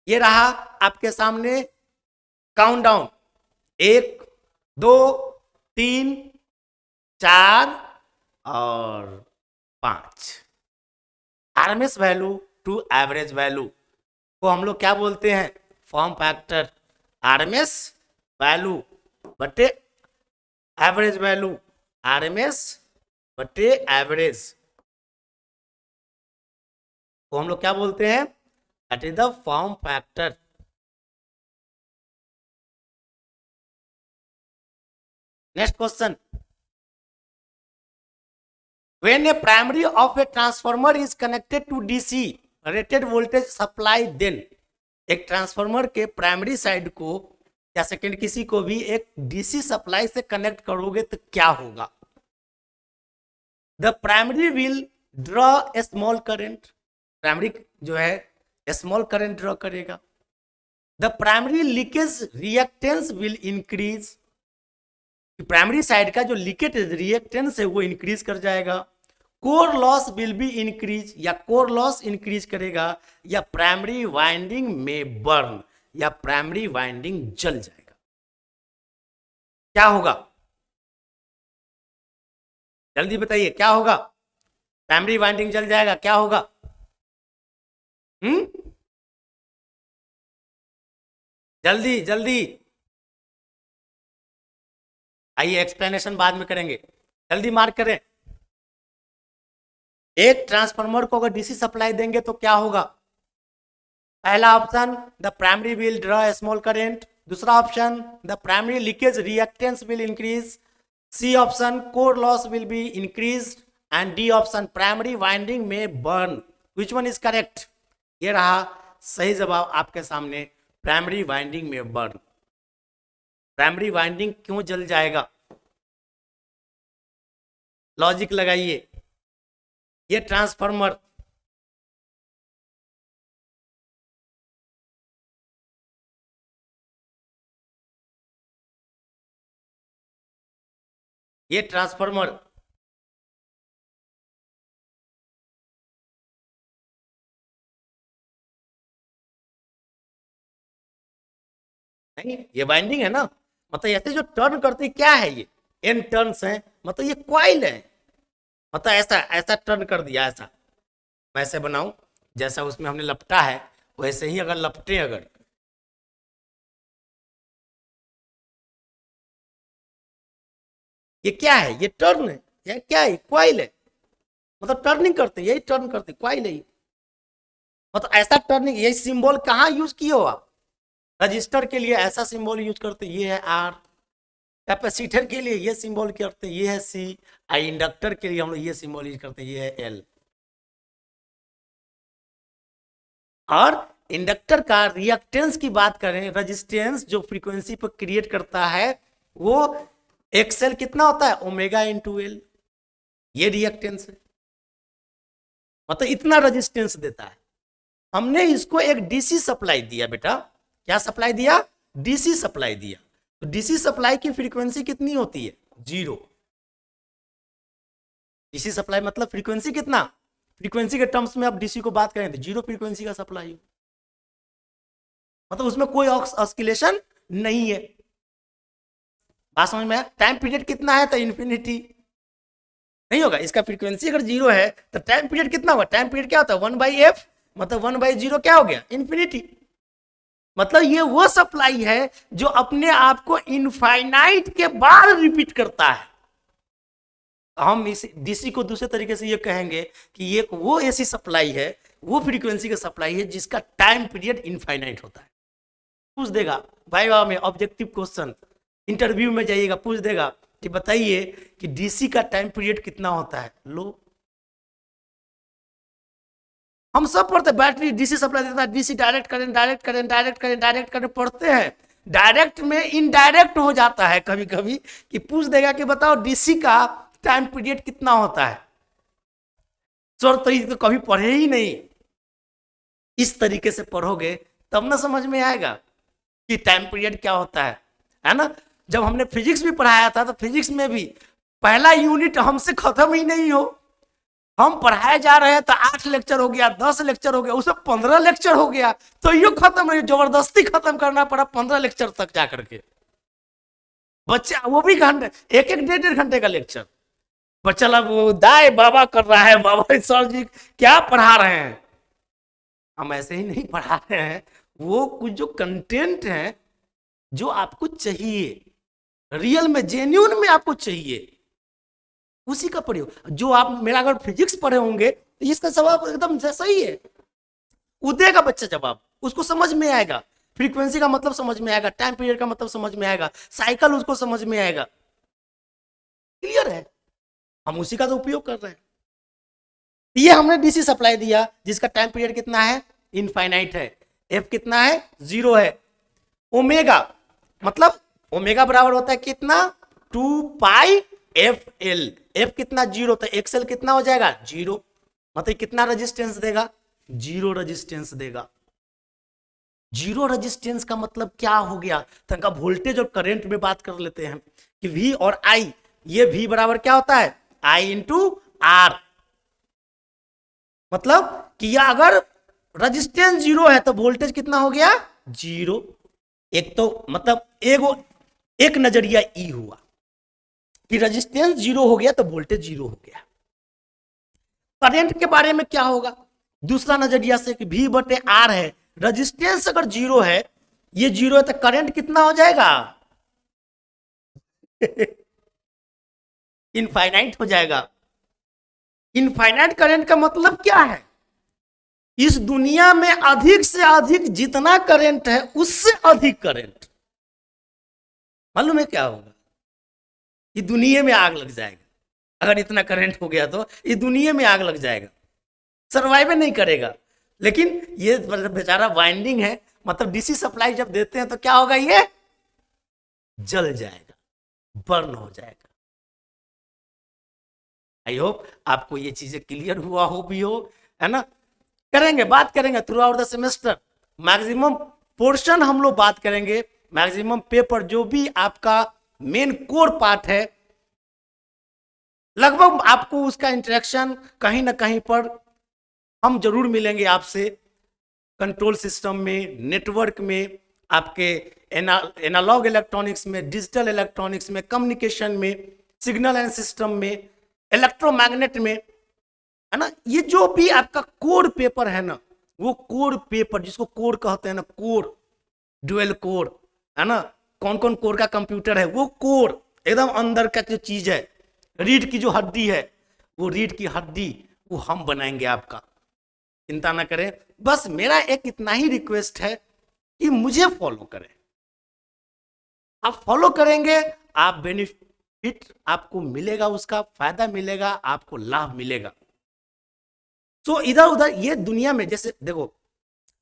ये रहा आपके सामने काउंटडाउन, 1 2 3 4 और 5। RMS value to average value को हम लोग क्या बोलते हैं, फॉर्म फैक्टर। आरएमएस वैल्यू बटे एवरेज वैल्यू, आरएमएस बटे एवरेज को हम लोग क्या बोलते हैं, that is the form factor. Next question, when a primary of a transformer is connected to DC rated voltage supply, then एक ट्रांसफार्मर के प्राइमरी साइड को या सेकेंड किसी को भी एक डीसी सप्लाई से कनेक्ट करोगे तो क्या होगा। The primary will draw a small current, primary जो है स्मॉल करंट ड्रॉ करेगा। The primary leakage reactance will increase, primary side का जो लीकेज रिएक्टेंस है वो इंक्रीज कर जाएगा। Core loss will be increase, या कोर लॉस इंक्रीज करेगा, या प्राइमरी वाइंडिंग में बर्न, या प्राइमरी वाइंडिंग जल जाएगा। क्या होगा, जल्दी बताइए क्या होगा। प्राइमरी वाइंडिंग जल जाएगा, क्या होगा? जल्दी जल्दी आइए, एक्सप्लेनेशन बाद में करेंगे, जल्दी मार्क करें। एक ट्रांसफार्मर को अगर डीसी सप्लाई देंगे तो क्या होगा? पहला option the primary will draw a small current, दूसरा option the primary leakage reactance will increase, C option core loss will be increase, and D option primary winding में burn. Which one is correct? ये रहा सही जवाब आपके सामने, primary winding में burn. Primary winding क्यों जल जाएगा, लॉजिक लगाइए। ये ट्रांसफार्मर ये ट्रांसफार्मर नहीं, ये वाइंडिंग है ना, मतलब ऐसे जो टर्न करती क्या है, ये एन टर्न्स हैं, मतलब ये कॉइल है, मतलब ऐसा ऐसा टर्न कर दिया, ऐसा वैसे बनाऊं जैसा उसमें हमने लपटा है वैसे ही अगर लपटे, अगर ये क्या है, ये टर्न है, ये क्या है, कॉइल है, मतलब टर्निंग करते यही टर्न करते कॉइल है, मतलब ऐसा टर्निंग। यही सिंबल कहाँ यूज किए हो आप? रजिस्टर के लिए ऐसा सिंबल यूज करते, ये है आर। कैपेसिटर के लिए ये सिंबल करते हैं, ये है सी। इंडक्टर के लिए हम लोग ये सिंबल यूज करते हैं, ये है एल। और इंडक्टर का रिएक्टेंस की बात करें, रेजिस्टेंस जो फ्रीक्वेंसी पर क्रिएट करता है वो एक्सएल कितना होता है, ओमेगा इंटू एल, ये रिएक्टेंस है, मतलब इतना रेजिस्टेंस देता है। हमने इसको एक डीसी सप्लाई दिया बेटा, क्या सप्लाई दिया? डीसी सप्लाई दिया। तो डीसी सप्लाई की फ्रीक्वेंसी कितनी होती है? 0। डीसी सप्लाई मतलब फ्रीक्वेंसी कितना, फ्रीक्वेंसी के टर्म्स में आप डीसी को बात करें तो 0 फ्रीक्वेंसी का सप्लाई, मतलब उसमें कोई ऑस्किलेशन नहीं है। बात समझ में आया? टाइम पीरियड कितना है तो इन्फिनिटी नहीं होगा, इसका फ्रीक्वेंसी अगर 0 है तो टाइम पीरियड कितना होगा? टाइम पीरियड क्या होता है? 1/f, मतलब 1/0 क्या हो गया? इन्फिनिटी। मतलब ये वो सप्लाई है जो अपने आप को इनफाइनाइट के बाद रिपीट करता है। हम इस डीसी को दूसरे तरीके से ये कहेंगे कि ये वो ऐसी सप्लाई है, वो फ्रीक्वेंसी का सप्लाई है जिसका टाइम पीरियड इनफाइनाइट होता है। पूछ देगा भाई वाह में ऑब्जेक्टिव क्वेश्चन, इंटरव्यू में जाइएगा पूछ देगा कि बताइए कि डीसी का टाइम पीरियड कितना होता है। लो हम सब पढ़ते, बैटरी डीसी सप्लाई देता है, DC direct current direct current direct current direct current पढ़ते हैं। डायरेक्ट में इनडायरेक्ट हो जाता है कभी कभी कि पूछ देगा कि बताओ डीसी का टाइम पीरियड कितना होता है। सर तो ये तो कभी पढ़े ही नहीं, इस तरीके से पढ़ोगे तब ना समझ में आएगा कि टाइम पीरियड क्या होता है ना। जब हमने फिजिक्स भी पढ़ाया था तो फिजिक्स में भी पहला यूनिट हमसे खत्म ही नहीं हो, हम पढ़ाए जा रहे हैं तो 8 लेक्चर हो गया, 10 लेक्चर हो गया, उसमें 15 लेक्चर हो गया, तो ये खत्म नहीं, जबरदस्ती खत्म करना पड़ा 15 लेक्चर तक जा करके। बच्चा वो भी घंटे, एक एक डेढ़ डेढ़ घंटे का लेक्चर, बच्चा वो दाए बाबा कर रहा है, बाबा सर जी क्या पढ़ा रहे हैं। हम ऐसे ही नहीं पढ़ा रहे हैं, वो कुछ जो कंटेंट है जो आपको चाहिए, रियल में जेन्यून में आपको चाहिए, उसी का प्रयोग। जो आप मेरा अगर फिजिक्स पढ़े होंगे तो इसका जवाब एकदम सही है, वो देगा बच्चा जवाब, उसको समझ में आएगा, फ्रीक्वेंसी का मतलब समझ में आएगा, टाइम पीरियड का मतलब समझ में आएगा, साइकिल उसको समझ में आएगा। क्लियर है, हम उसी का तो उपयोग कर रहे हैं। ये हमने डीसी सप्लाई दिया जिसका टाइम पीरियड कितना है, इनफाइनाइट है, एफ कितना है, 0 है। ओमेगा मतलब ओमेगा बराबर होता है कितना, 2 पाई एफ एल, एफ कितना 0, तो एक्सएल कितना हो जाएगा 0, मतलब कितना रेजिस्टेंस देगा, 0 रेजिस्टेंस देगा। 0 रेजिस्टेंस का मतलब क्या हो गया, तो वोल्टेज और करंट में बात कर लेते हैं कि V और I, ये V बराबर क्या होता है, I इंटू R, मतलब कि यह अगर रेजिस्टेंस 0 है तो वोल्टेज कितना हो गया 0। एक तो मतलब एक नजरिया ई हुआ कि रेजिस्टेंस 0 हो गया तो वोल्टेज 0 हो गया। करंट के बारे में क्या होगा, दूसरा नजरिया से कि V बटे R है, रेजिस्टेंस अगर 0 है, ये 0 है तो करंट कितना हो जाएगा इनफाइनाइट हो जाएगा। इनफाइनाइट करंट का मतलब क्या है, इस दुनिया में अधिक से अधिक जितना करंट है उससे अधिक करंट, मालूम है क्या होगा, ये दुनिया में आग लग जाएगा। अगर इतना करंट हो गया तो ये दुनिया में आग लग जाएगा, सर्वाइव नहीं करेगा। लेकिन ये बेचारा वाइंडिंग है, मतलब डीसी सप्लाई जब देते हैं तो क्या होगा, ये जल जाएगा, बर्न हो जाएगा। आई होप आपको ये चीजें क्लियर हुआ हो भी हो, है ना। करेंगे, बात करेंगे through out the semester, maximum portion हम लोग बात करेंगे, मैक्सिमम पेपर जो भी आपका मेन कोर पार्ट है, लगभग आपको उसका इंटरेक्शन कहीं ना कहीं पर हम जरूर मिलेंगे आपसे, कंट्रोल सिस्टम में, नेटवर्क में, आपके एनालॉग इलेक्ट्रॉनिक्स में, डिजिटल इलेक्ट्रॉनिक्स में, कम्युनिकेशन में, सिग्नल एंड सिस्टम में, इलेक्ट्रोमैग्नेट में, है ना। ये जो भी आपका कोर पेपर है ना, वो कोर पेपर जिसको कोर कहते हैं ना, कोर, ड्यूअल कोर, है ना, कौन कौन कोर का कंप्यूटर है, वो कोर एकदम अंदर का जो चीज है, रीढ़ की जो हड्डी है, वो रीढ़ की हड्डी वो हम बनाएंगे आपका, चिंता ना करें। बस मेरा एक इतना ही रिक्वेस्ट है कि मुझे फॉलो करें, आप फॉलो करेंगे, आप बेनिफिट आपको मिलेगा, उसका फायदा मिलेगा, आपको लाभ मिलेगा। तो इधर उधर ये दुनिया में जैसे देखो,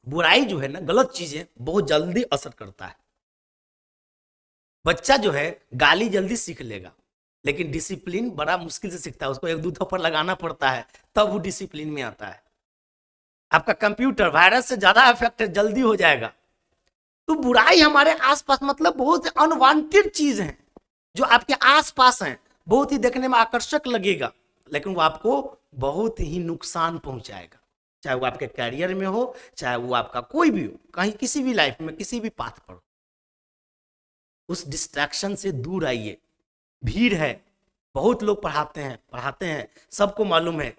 बुराई जो है ना, गलत चीजें बहुत जल्दी असर करता है। बच्चा जो है गाली जल्दी सीख लेगा, लेकिन डिसिप्लिन बड़ा मुश्किल से सीखता है, उसको एक दो थप्पड़ लगाना पड़ता है तब वो डिसिप्लिन में आता है। आपका कंप्यूटर वायरस से ज्यादा अफेक्टेड जल्दी हो जाएगा। तो बुराई हमारे आसपास मतलब बहुत अनवांटेड चीज है जो आपके आसपास है, बहुत ही देखने में आकर्षक लगेगा, लेकिन वो आपको बहुत ही नुकसान पहुंचाएगा, चाहे वो आपके कैरियर में हो, चाहे वो आपका कोई भी हो, कहीं किसी भी लाइफ में किसी भी पाथ पर हो। उस डिस्ट्रैक्शन से दूर आइए। भीड़ है, बहुत लोग पढ़ाते हैं, सबको मालूम है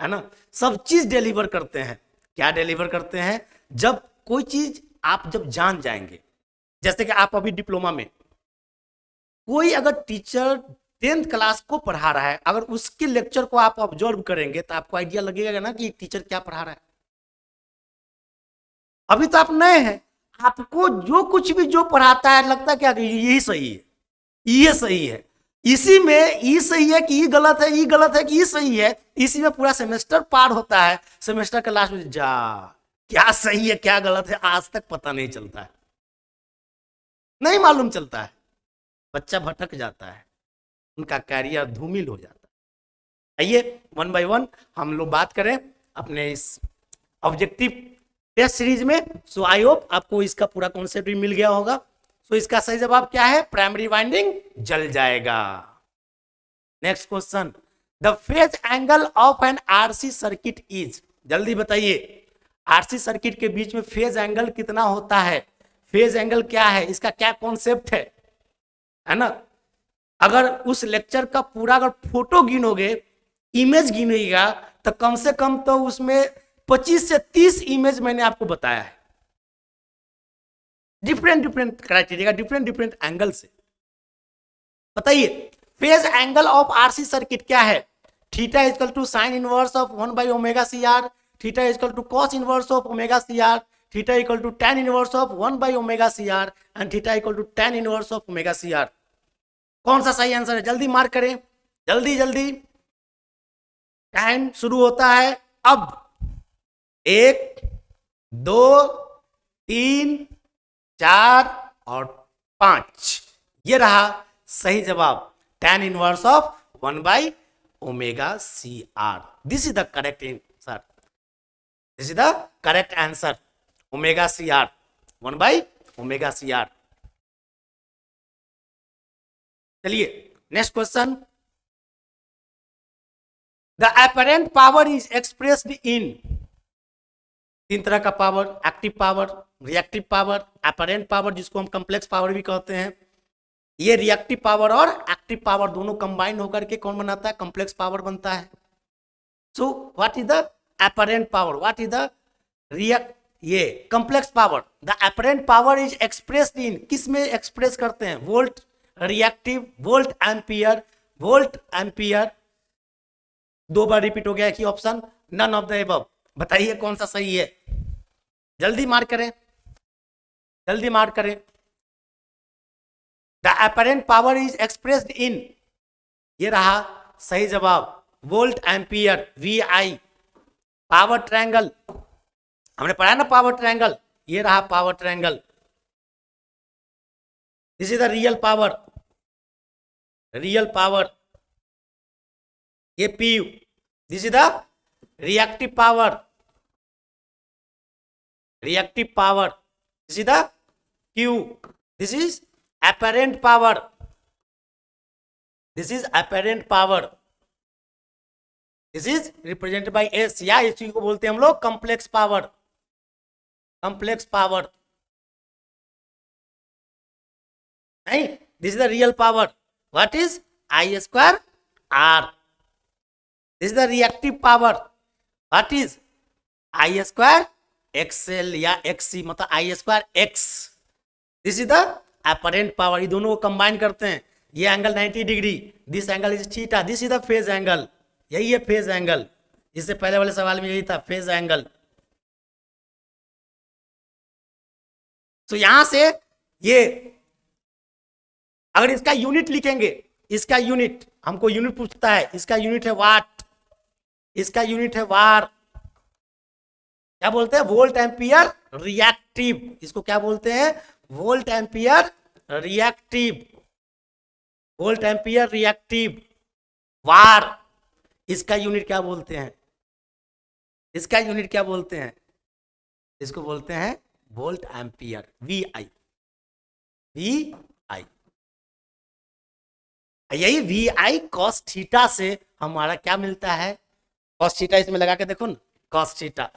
ना, सब चीज डिलीवर करते हैं। क्या डिलीवर करते हैं, जब कोई चीज आप जब जान जाएंगे, जैसे कि आप अभी डिप्लोमा में, कोई अगर टीचर 10th क्लास को पढ़ा रहा है, अगर उसके लेक्चर को आप ऑब्जर्व करेंगे तो आपको आइडिया लगेगा ना कि टीचर क्या पढ़ा रहा है। अभी तो आप नए हैं, आपको जो कुछ भी जो पढ़ाता है लगता है क्या यही सही है, ये सही है, इसी में ई सही है कि ई गलत है, ई गलत है कि ई सही है, इसी में पूरा सेमेस्टर पार होता है। सेमेस्टर के लास्ट में जा क्या सही है क्या गलत है आज तक पता नहीं चलता है, नहीं मालूम चलता है, बच्चा भटक जाता है, उनका कैरियर धूमिल हो जाता है। आइए वन बाय वन हम लोग बात करें अपने इस ऑब्जेक्टिव टेस्ट सीरीज में। सो आई होप आपको इसका पूरा कॉन्सेप्ट भी मिल गया होगा। सो इसका सही जवाब क्या है? प्राइमरी वाइंडिंग जल जाएगा। Next question, the phase angle of an RC circuit is, जल्दी बताइए, आरसी सर्किट के बीच में फेज एंगल कितना होता है? फेज एंगल क्या है, इसका क्या कॉन्सेप्ट है ना? अगर उस लेक्चर का पूरा अगर फोटो गिनोगे, इमेज गिनेगा, तो कम से कम तो उसमें 25 से 30 इमेज मैंने आपको बताया है, different different criteria, different different angle से। बताइए, phase angle of RC circuit क्या है? Theta equal to sine inverse of 1 by omega C R, theta equal to cos inverse of omega C R, theta equal to tan inverse of 1 by omega C R and theta equal to tan inverse of omega C R. कौन सा सही answer है? जल्दी mark करें, जल्दी जल्दी, time शुरू होता है अब। 1 2 3 4 और 5, ये रहा सही जवाब, tan inverse of 1 by omega C R. This is the correct answer, this is the correct answer, omega C R, 1 by omega C R. चलिए next question, the apparent power is expressed in, तीन तरह का power, active power, reactive power, apparent power जिसको हम complex power भी कहते हैं। ये रिएक्टिव पावर और एक्टिव पावर दोनों कंबाइन होकर के कौन बनाता है? कॉम्प्लेक्स पावर बनता है। So what is the apparent power, what is the ये complex power? The apparent power is expressed in, किस में एक्सप्रेस करते हैं? Volt, reactive, volt ampere, volt ampere. 2 बार रिपीट हो गया कि option, none of the above. बताइए कौन सा सही है? जल्दी मार्क करें, जल्दी मार्क करें। The apparent power is expressed in, ये रहा सही जवाब, volt ampere, V I. Power triangle, हमने पढ़ा ना पावर ट्रायंगल, ये रहा power triangle. This is the real power, real power, ये P. This is the reactive power, reactive power, this is the Q, this is apparent power, this is apparent power, this is represented by S, या इसी को बोलते हैं हम लोग complex power, complex power नहीं, this is the real power, what is I square R, this is the reactive power, what is I square XL या XC, मतलब I square X। This is the apparent power, ये दोनों को combine करते हैं, ये angle 90 degree, this angle is theta, this is the phase angle, यही है फेज एंगल। इससे पहले वाले सवाल में यही था फेज एंगल। तो यहां से ये अगर इसका यूनिट लिखेंगे, इसका यूनिट हमको यूनिट पूछता है, इसका यूनिट है वाट, इसका यूनिट है वार, क्या बोलते हैं? वोल्ट एम्पियर रिएक्टिव, इसको क्या बोलते हैं? Volt ampere reactive, volt ampere reactive. VAR, इसका यूनिट क्या बोलते हैं? इसका यूनिट क्या बोलते हैं? इसको बोलते हैं volt ampere, V I, V I. यही वी आई कॉस थीटा से हमारा क्या मिलता है? कॉस थीटा इसमें लगा के देखो ना, कॉस थीटा,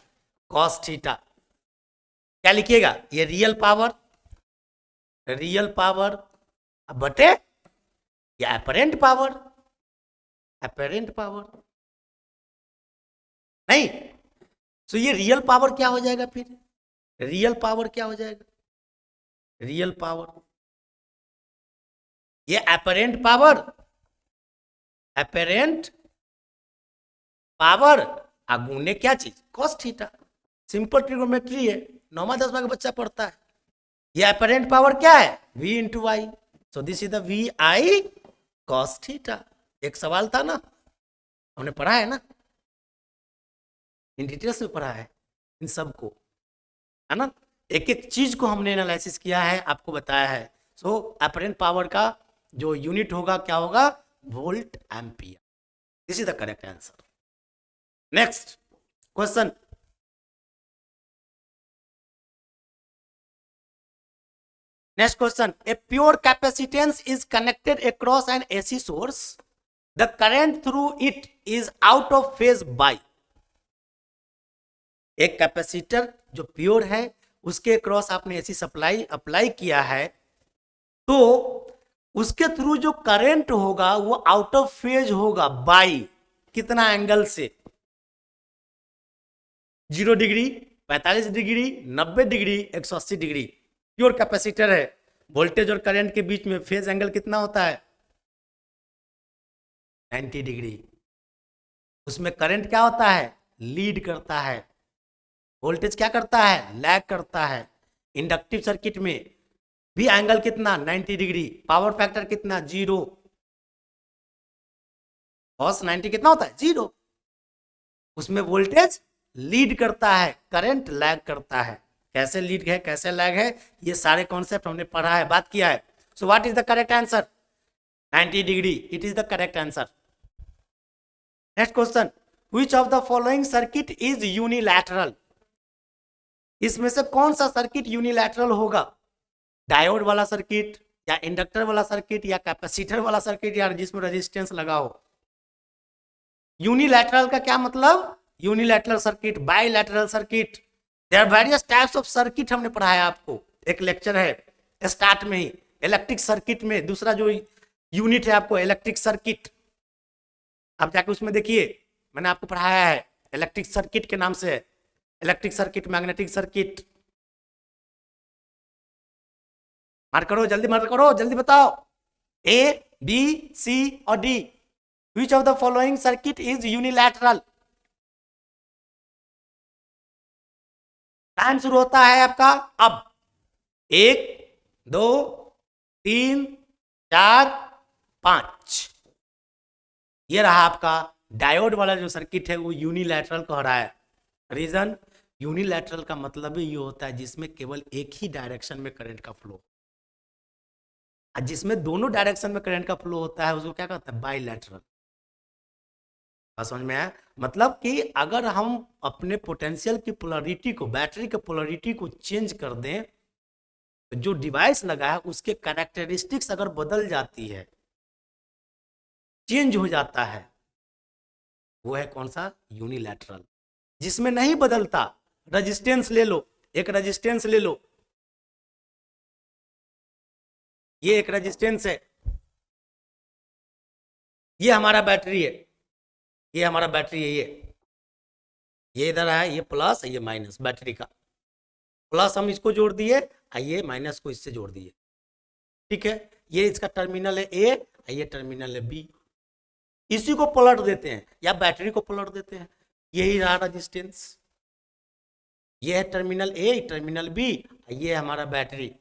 कॉस थीटा क्या लिखिएगा? ये रियल पावर, रियल पावर बटे ये अपरेंट पावर, अपरेंट पावर नहीं। तो ये रियल पावर क्या हो जाएगा फिर? रियल पावर क्या हो जाएगा? रियल पावर, ये अपरेंट पावर, अपरेंट पावर गुने क्या चीज? Cos theta. सिंपल ट्रिग्नोमेट्री है, 9वां 10वां का बच्चा पढ़ता है। ये अपरेंट पावर क्या है? V into I, so this is the V I cos theta. एक सवाल था ना, हमने पढ़ा है ना, इन डिटेल्स में पढ़ा है इन सबको, है ना, एक एक चीज को हमने एनालिसिस किया है, आपको बताया है। सो अपरेंट पावर का जो यूनिट होगा क्या होगा? Volt ampere. This is the correct answer. Next question, next question, a pure capacitance is connected across N AC source, the current through it is out of phase by. एक capacitor जो pure है उसके cross आपने AC supply apply किया है, तो उसके through जो करंट होगा वो आउट ऑफ फेज होगा बाय कितना एंगल से, 0 degree, 45 degree, 90 degree, 180 degree. Pure capacitor है, वोल्टेज और करंट के बीच में फेज एंगल कितना होता है, 90 डिग्री। उसमें करंट क्या होता है, लीड करता है, वोल्टेज क्या करता है, लैग करता है। इंडक्टिव सर्किट में भी एंगल कितना, 90 डिग्री, पावर फैक्टर कितना, 0, cos 90 कितना होता है, 0। उसमें वोल्टेज लीड करता है, करंट लैग करता है। कैसे लीड है कैसे लैग है, ये सारे कॉन्सेप्ट हमने पढ़ा है, बात किया है। So what is the correct answer, 90 degree, it is the correct answer. Next question, which of the following circuit is unilateral. इसमें से कौन सा सर्किट यूनिलैटरल होगा, डायोड वाला सर्किट या इंडक्टर वाला सर्किट या कैपेसिटर वाला सर्किट या जिसमें रेजिस्टेंस लगा हो। यूनिलैटरल का क्या मतलब, unilateral circuit, bilateral circuit, there are various types of circuit हमने पढ़ाया आपको, एक लेक्चर है स्टार्ट में ही। इलेक्ट्रिक सर्किट में दूसरा जो यूनिट है आपको इलेक्ट्रिक सर्किट, आप जाके उसमें देखिए, मैंने आपको पढ़ाया है इलेक्ट्रिक सर्किट के नाम से, electric circuit, magnetic circuit. Mark करो, जल्दी मार्क करो, जल्दी बताओ, ए बी सी और D, which of the following circuit is unilateral. Time शुरू होता है आपका अब, 1 2 3 4 5। ये रहा आपका डायोड वाला जो सर्किट है वो यूनिलैटरल कह रहा है। रीजन, यूनिलैटरल का मतलब ही ये होता है जिसमें केवल एक ही डायरेक्शन में करंट का फ्लो, जिसमें दोनों डायरेक्शन में करंट का फ्लो होता है उसको क्या कहते हैं, बाइलैटरल। समझ में आया, मतलब कि अगर हम अपने पोटेंशियल की पोलरिटी को, बैटरी के पोलरिटी को चेंज कर दें, तो जो डिवाइस लगा है उसके कैरेक्टरिस्टिक्स अगर बदल जाती है, चेंज हो जाता है, वो है कौन सा, यूनिलैटरल। जिसमें नहीं बदलता, रेजिस्टेंस ले लो, एक रेजिस्टेंस ले लो, ये एक रेजिस्टेंस है, ये हमारा बैटरी है, ये हमारा बैटरी है, ये इधर है, ये प्लस ये माइनस, बैटरी का प्लस हम इसको जोड़ दिए, ये माइनस को इससे जोड़ दिए, ठीक है। ये इसका टर्मिनल है ए, ये टर्मिनल है बी, इसी को पलट देते हैं या बैटरी को पलट देते हैं, यही रहा रेजिस्टेंस। ये है टर्मिनल ए, टर्मिनल बी, ये हमारा बैटरी,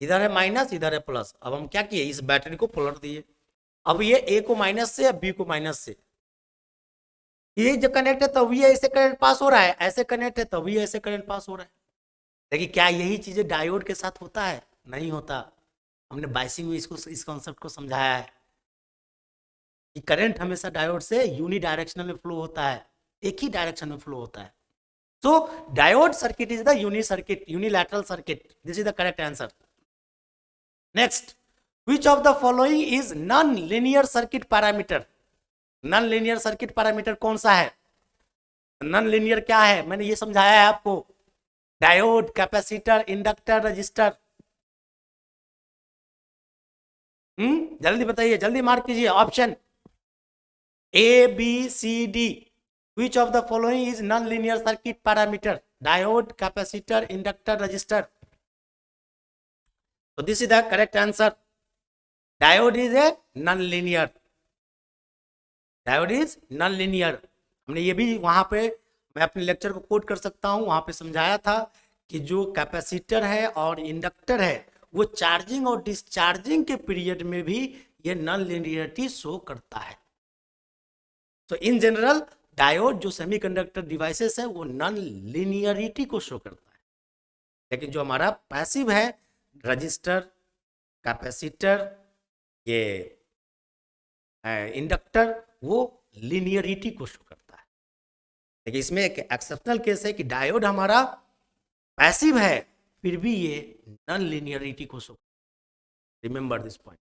इधर है माइनस इधर है प्लस। अब हम क्या किए, इस बैटरी को पलट दिए, अब ये ए को माइनस से, बी को माइनस से, ये जो कनेक्ट है तभी ऐसे करंट पास हो रहा है, ऐसे कनेक्ट है तभी ऐसे करंट पास हो रहा है। लेकिन क्या यही चीजें डायोड के साथ होता है, नहीं होता। हमने बाइसिंग में इसको, इस कॉन्सेप्ट को समझाया है कि करंट हमेशा डायोड से यूनि डायरेक्शनल में फ्लो होता है, एक ही डायरेक्शन में फ्लो होता है। So diode circuit is the uni circuit, unilateral circuit, this is the correct answer. Next, which of the following is non linear circuit parameter. Non linear circuit parameter कौन सा है, non linear क्या है, मैंने ये समझाया है आपको, डायोड, कैपेसिटर, इंडक्टर, रजिस्टर। जल्दी बताइए, जल्दी मार्क कीजिए, option A B C D, which of the following is non linear circuit parameter, diode, capacitor, inductor, resistor. So this is the correct answer. Diode is a non-linear. Diode is non-linear. हमने ये भी वहां पे, मैं अपने lecture को coat कर सकता हूं, वहां पे समझाया था कि जो कैपेसिटर है और इंडक्टर है वो चार्जिंग और डिस्चार्जिंग के पीरियड में भी ये नॉन लिनियरिटी शो करता है। तो इन जनरल डायोड जो सेमीकंडक्टर डिवाइसेस है वो नॉन लिनियरिटी को शो करता है, लेकिन जो हमारा पैसिव है, रजिस्टर, कैपेसिटर, ये इंडक्टर, वो लिनियरिटी को शो करता है। लेकिन इसमें एक एक्सेप्शनल केस है कि डायोड हमारा पैसिव है, फिर भी ये नॉन लिनियरिटी को show. Remember this point.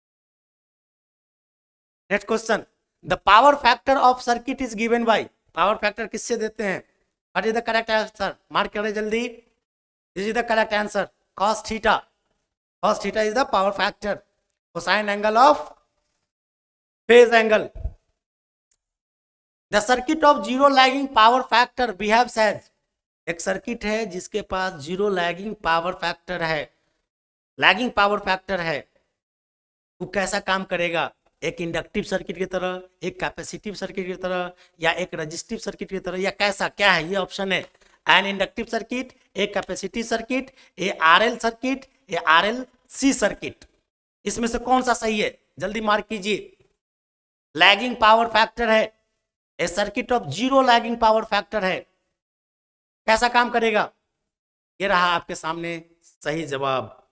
Next question, the power factor of circuit is given by, power factor किससे देते हैं? What is the correct answer? Mark करें जल्दी। This is the correct answer, cos theta. cos theta is the power factor, cosine angle of phase angle. The circuit of zero lagging power factor behaves as, एक circuit है जिसके पास zero lagging power factor है, lagging power factor है, वो कैसा काम करेगा? एक इंडक्टिव सर्किट की तरह, एक कैपेसिटिव सर्किट की तरह, या एक रजिस्टिव सर्किट की तरह, या कैसा क्या है? ये ऑप्शन है, N inductive circuit, a capacitive circuit, A RL circuit, A RLC circuit. इसमें से कौन सा सही है? जल्दी मार्क कीजिए। लैगिंग पावर फैक्टर है, a circuit of zero lagging power factor है, कैसा काम करेगा? ये रहा आपके सामने सही जवाब,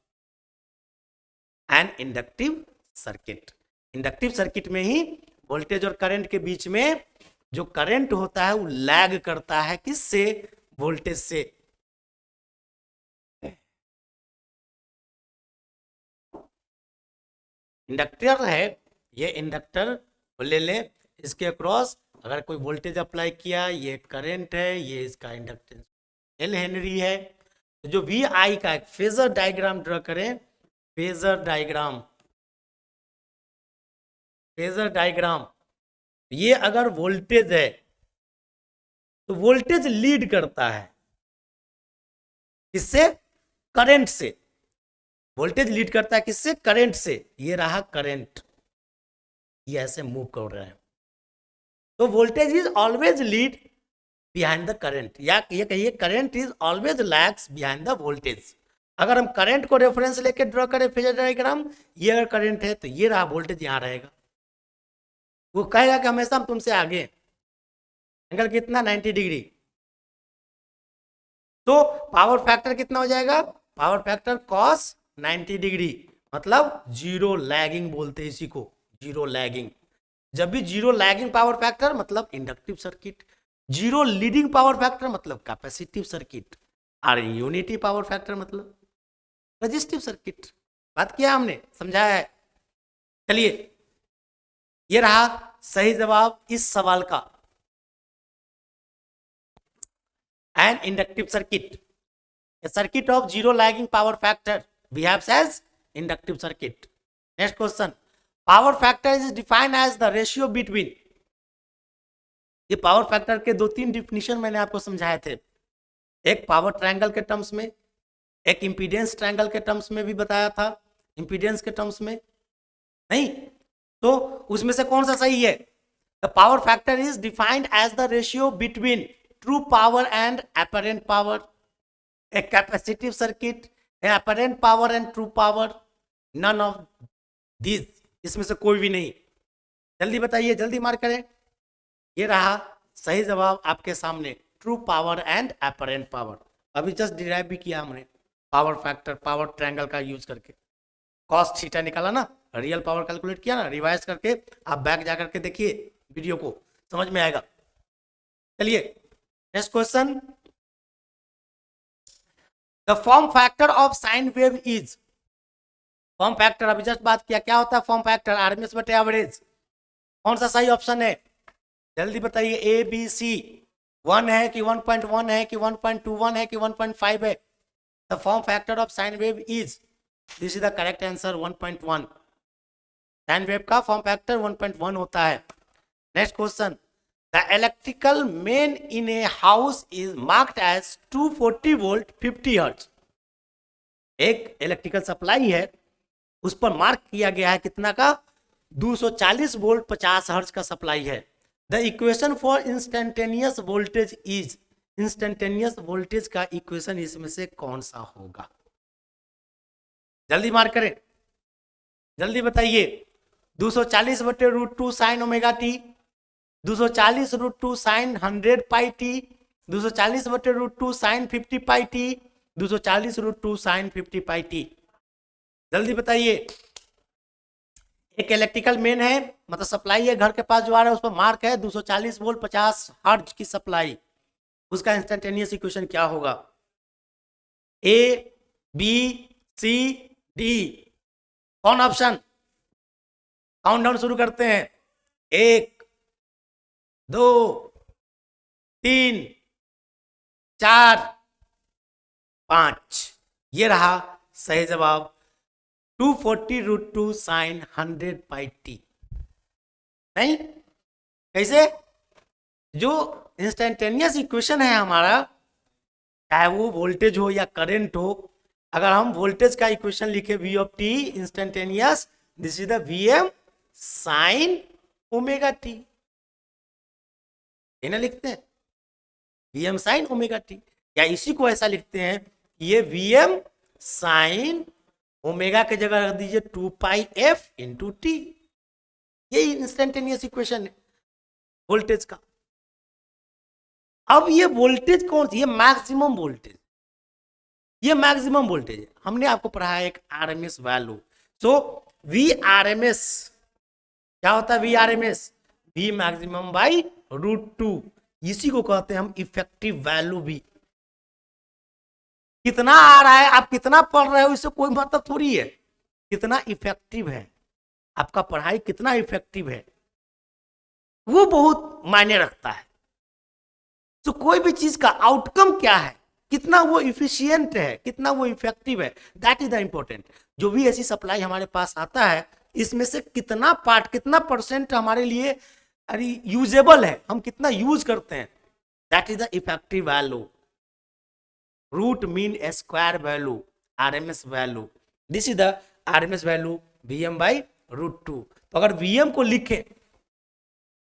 an inductive circuit. Inductive circuit में ही वोल्टेज और करंट के बीच में जो करंट होता है वो लैग करता है किससे? वोल्टेज से। इंडक्टर है, ये इंडक्टर ले ले, इसके अक्रॉस अगर कोई वोल्टेज अप्लाई किया, ये करंट है, ये इसका इंडक्टेंस एल हेनरी है। तो जो वी आई का एक फेजर डायग्राम ड्रॉ करें, फेजर डायग्राम, फेजर डायग्राम, ये अगर वोल्टेज है तो वोल्टेज लीड करता है किससे? करंट से। वोल्टेज लीड करता है किससे? करंट से। ये रहा करंट, ये ऐसे मूव कर रहा है, तो voltage is always lead behind the current, या ये कहिए current is always lags behind the voltage. अगर हम करंट को रेफरेंस लेके ड्रॉ करें फेजर डायग्राम, ये अगर करंट है तो ये रहा वोल्टेज, यहां रहेगा। वो कहेगा कि हमेशा हम तुमसे आगे, एंगल कितना? 90 डिग्री। तो पावर फैक्टर कितना हो जाएगा? पावर फैक्टर cos 90 डिग्री, मतलब जीरो लैगिंग बोलते हैं इसी को, जीरो लैगिंग। जब भी जीरो लैगिंग पावर फैक्टर मतलब inductive circuit, zero leading power factor मतलब कैपेसिटिव सर्किट, और यूनिटी पावर फैक्टर मतलब रजिस्टिव सर्किट। बात किया हमने, समझाया है। चलिए, ये रहा सही जवाब इस सवाल का, an inductive circuit, a circuit of zero lagging power factor behaves as inductive circuit. Next question, power factor is defined as the ratio between, ये पावर फैक्टर के दो तीन डिफिनीशन मैंने आपको समझाए थे, एक पावर ट्रायंगल के टर्म्स में, एक इंपीडेंस ट्रायंगल के टर्म्स में भी बताया था, इंपीडेंस के टर्म्स में नहीं, तो उसमें से कौन सा सही है? The power factor is defined as the ratio between true power and apparent power, a capacitive circuit, an apparent power and true power, none of these, इसमें से कोई भी नहीं। जल्दी बताइए, जल्दी मार्क करें। ये रहा सही जवाब आपके सामने, true power and apparent power. अभी जस्ट डिराइव भी किया हमने पावर फैक्टर, पावर ट्रायंगल का यूज करके, cos थीटा निकाला ना, रियल पावर कैलकुलेट किया ना, रिवाइज करके आप बैक जा करके देखिए वीडियो को, समझ में आएगा। चलिए next question, the form factor of sine wave is, form factor अभी जस्ट बात किया, क्या होता है फॉर्म फैक्टर? आरएमएस बटे एवरेज। कौन सा सही ऑप्शन है? जल्दी बताइए, ए बी सी, 1 है कि 1.1 है कि 1.21 है कि 1.5 है? The form factor of sine wave is, this is the correct answer, 1.1। Sine wave का फॉर्म फैक्टर 1.1 होता है। Next question, the electrical main in a house is marked as 240 volt 50 hertz, एक इलेक्ट्रिकल सप्लाई है, उस पर mark किया गया है कितना का? 240 वोल्ट 50 हर्ट्ज का सप्लाई है। The equation for instantaneous voltage is, instantaneous voltage का इक्वेशन इसमें से कौन सा होगा? जल्दी मार्क करें, जल्दी बताइए। 240 बटे root 2 sine omega T, 240 root 2 sine 100 pi T, 240 बटे root 2 sine 50 pi T, 240 root 2 sine 50 pi T. जल्दी बताइए। एक इलेक्ट्रिकल मेन है, मतलब सप्लाई है, घर के पास जो आ रहा है उस पर मार्क है 240 वोल्ट 50 हर्ट्ज की सप्लाई, उसका इंस्टेंटेनियस इक्वेशन क्या होगा? A B, C, D. कौन ऑप्शन? काउंटडाउन शुरू करते हैं। 1, 2, 3, 4, 5। ये रहा सही जवाब। 240√2 साइन 100/t। नहीं? कैसे? जो इंस्टेंटेनियस इक्वेशन है हमारा, चाहे वो वोल्टेज हो या करंट हो, अगर हम वोल्टेज का इक्वेशन लिखे v of t instantaneous, this is the vm sign omega T. ना लिखते हैं vm साइन ओमेगा टी, या इसी को ऐसा लिखते हैं, ये vm साइन ओमेगा की जगह रख दीजिए 2πf इंटू टी। ये इंस्टेंटेनियस इक्वेशन है वोल्टेज का। अब ये वोल्टेज कौन सी? ये मैक्सिमम वोल्टेज, ये मैक्सिमम वोल्टेज है। हमने आपको पढ़ा है एक RMS value. So V RMS क्या होता है? V RMS V maximum by √2। इसी को कहते हैं हम इफेक्टिव वैल्यू भी। कितना आ रहा है, आप कितना पढ़ रहे हो, इससे कोई मतलब थोड़ी है। कितना इफेक्टिव है आपका पढ़ाई, कितना इफेक्टिव है, वो बहुत मायने रखता है। तो कोई भी चीज का आउटकम क्या है, कितना वो इफिशियंट है, कितना वो इफेक्टिव है, दैट इज द इंपॉर्टेंट। जो भी ऐसी सप्लाई हमारे पास आता है, इसमें से कितना पार्ट, कितना परसेंट हमारे लिए यूजेबल है, हम कितना यूज करते हैं, that is the effective value. Root mean square value, RMS value, this is the RMS value Vm by √2। तो अगर Vm को लिखे,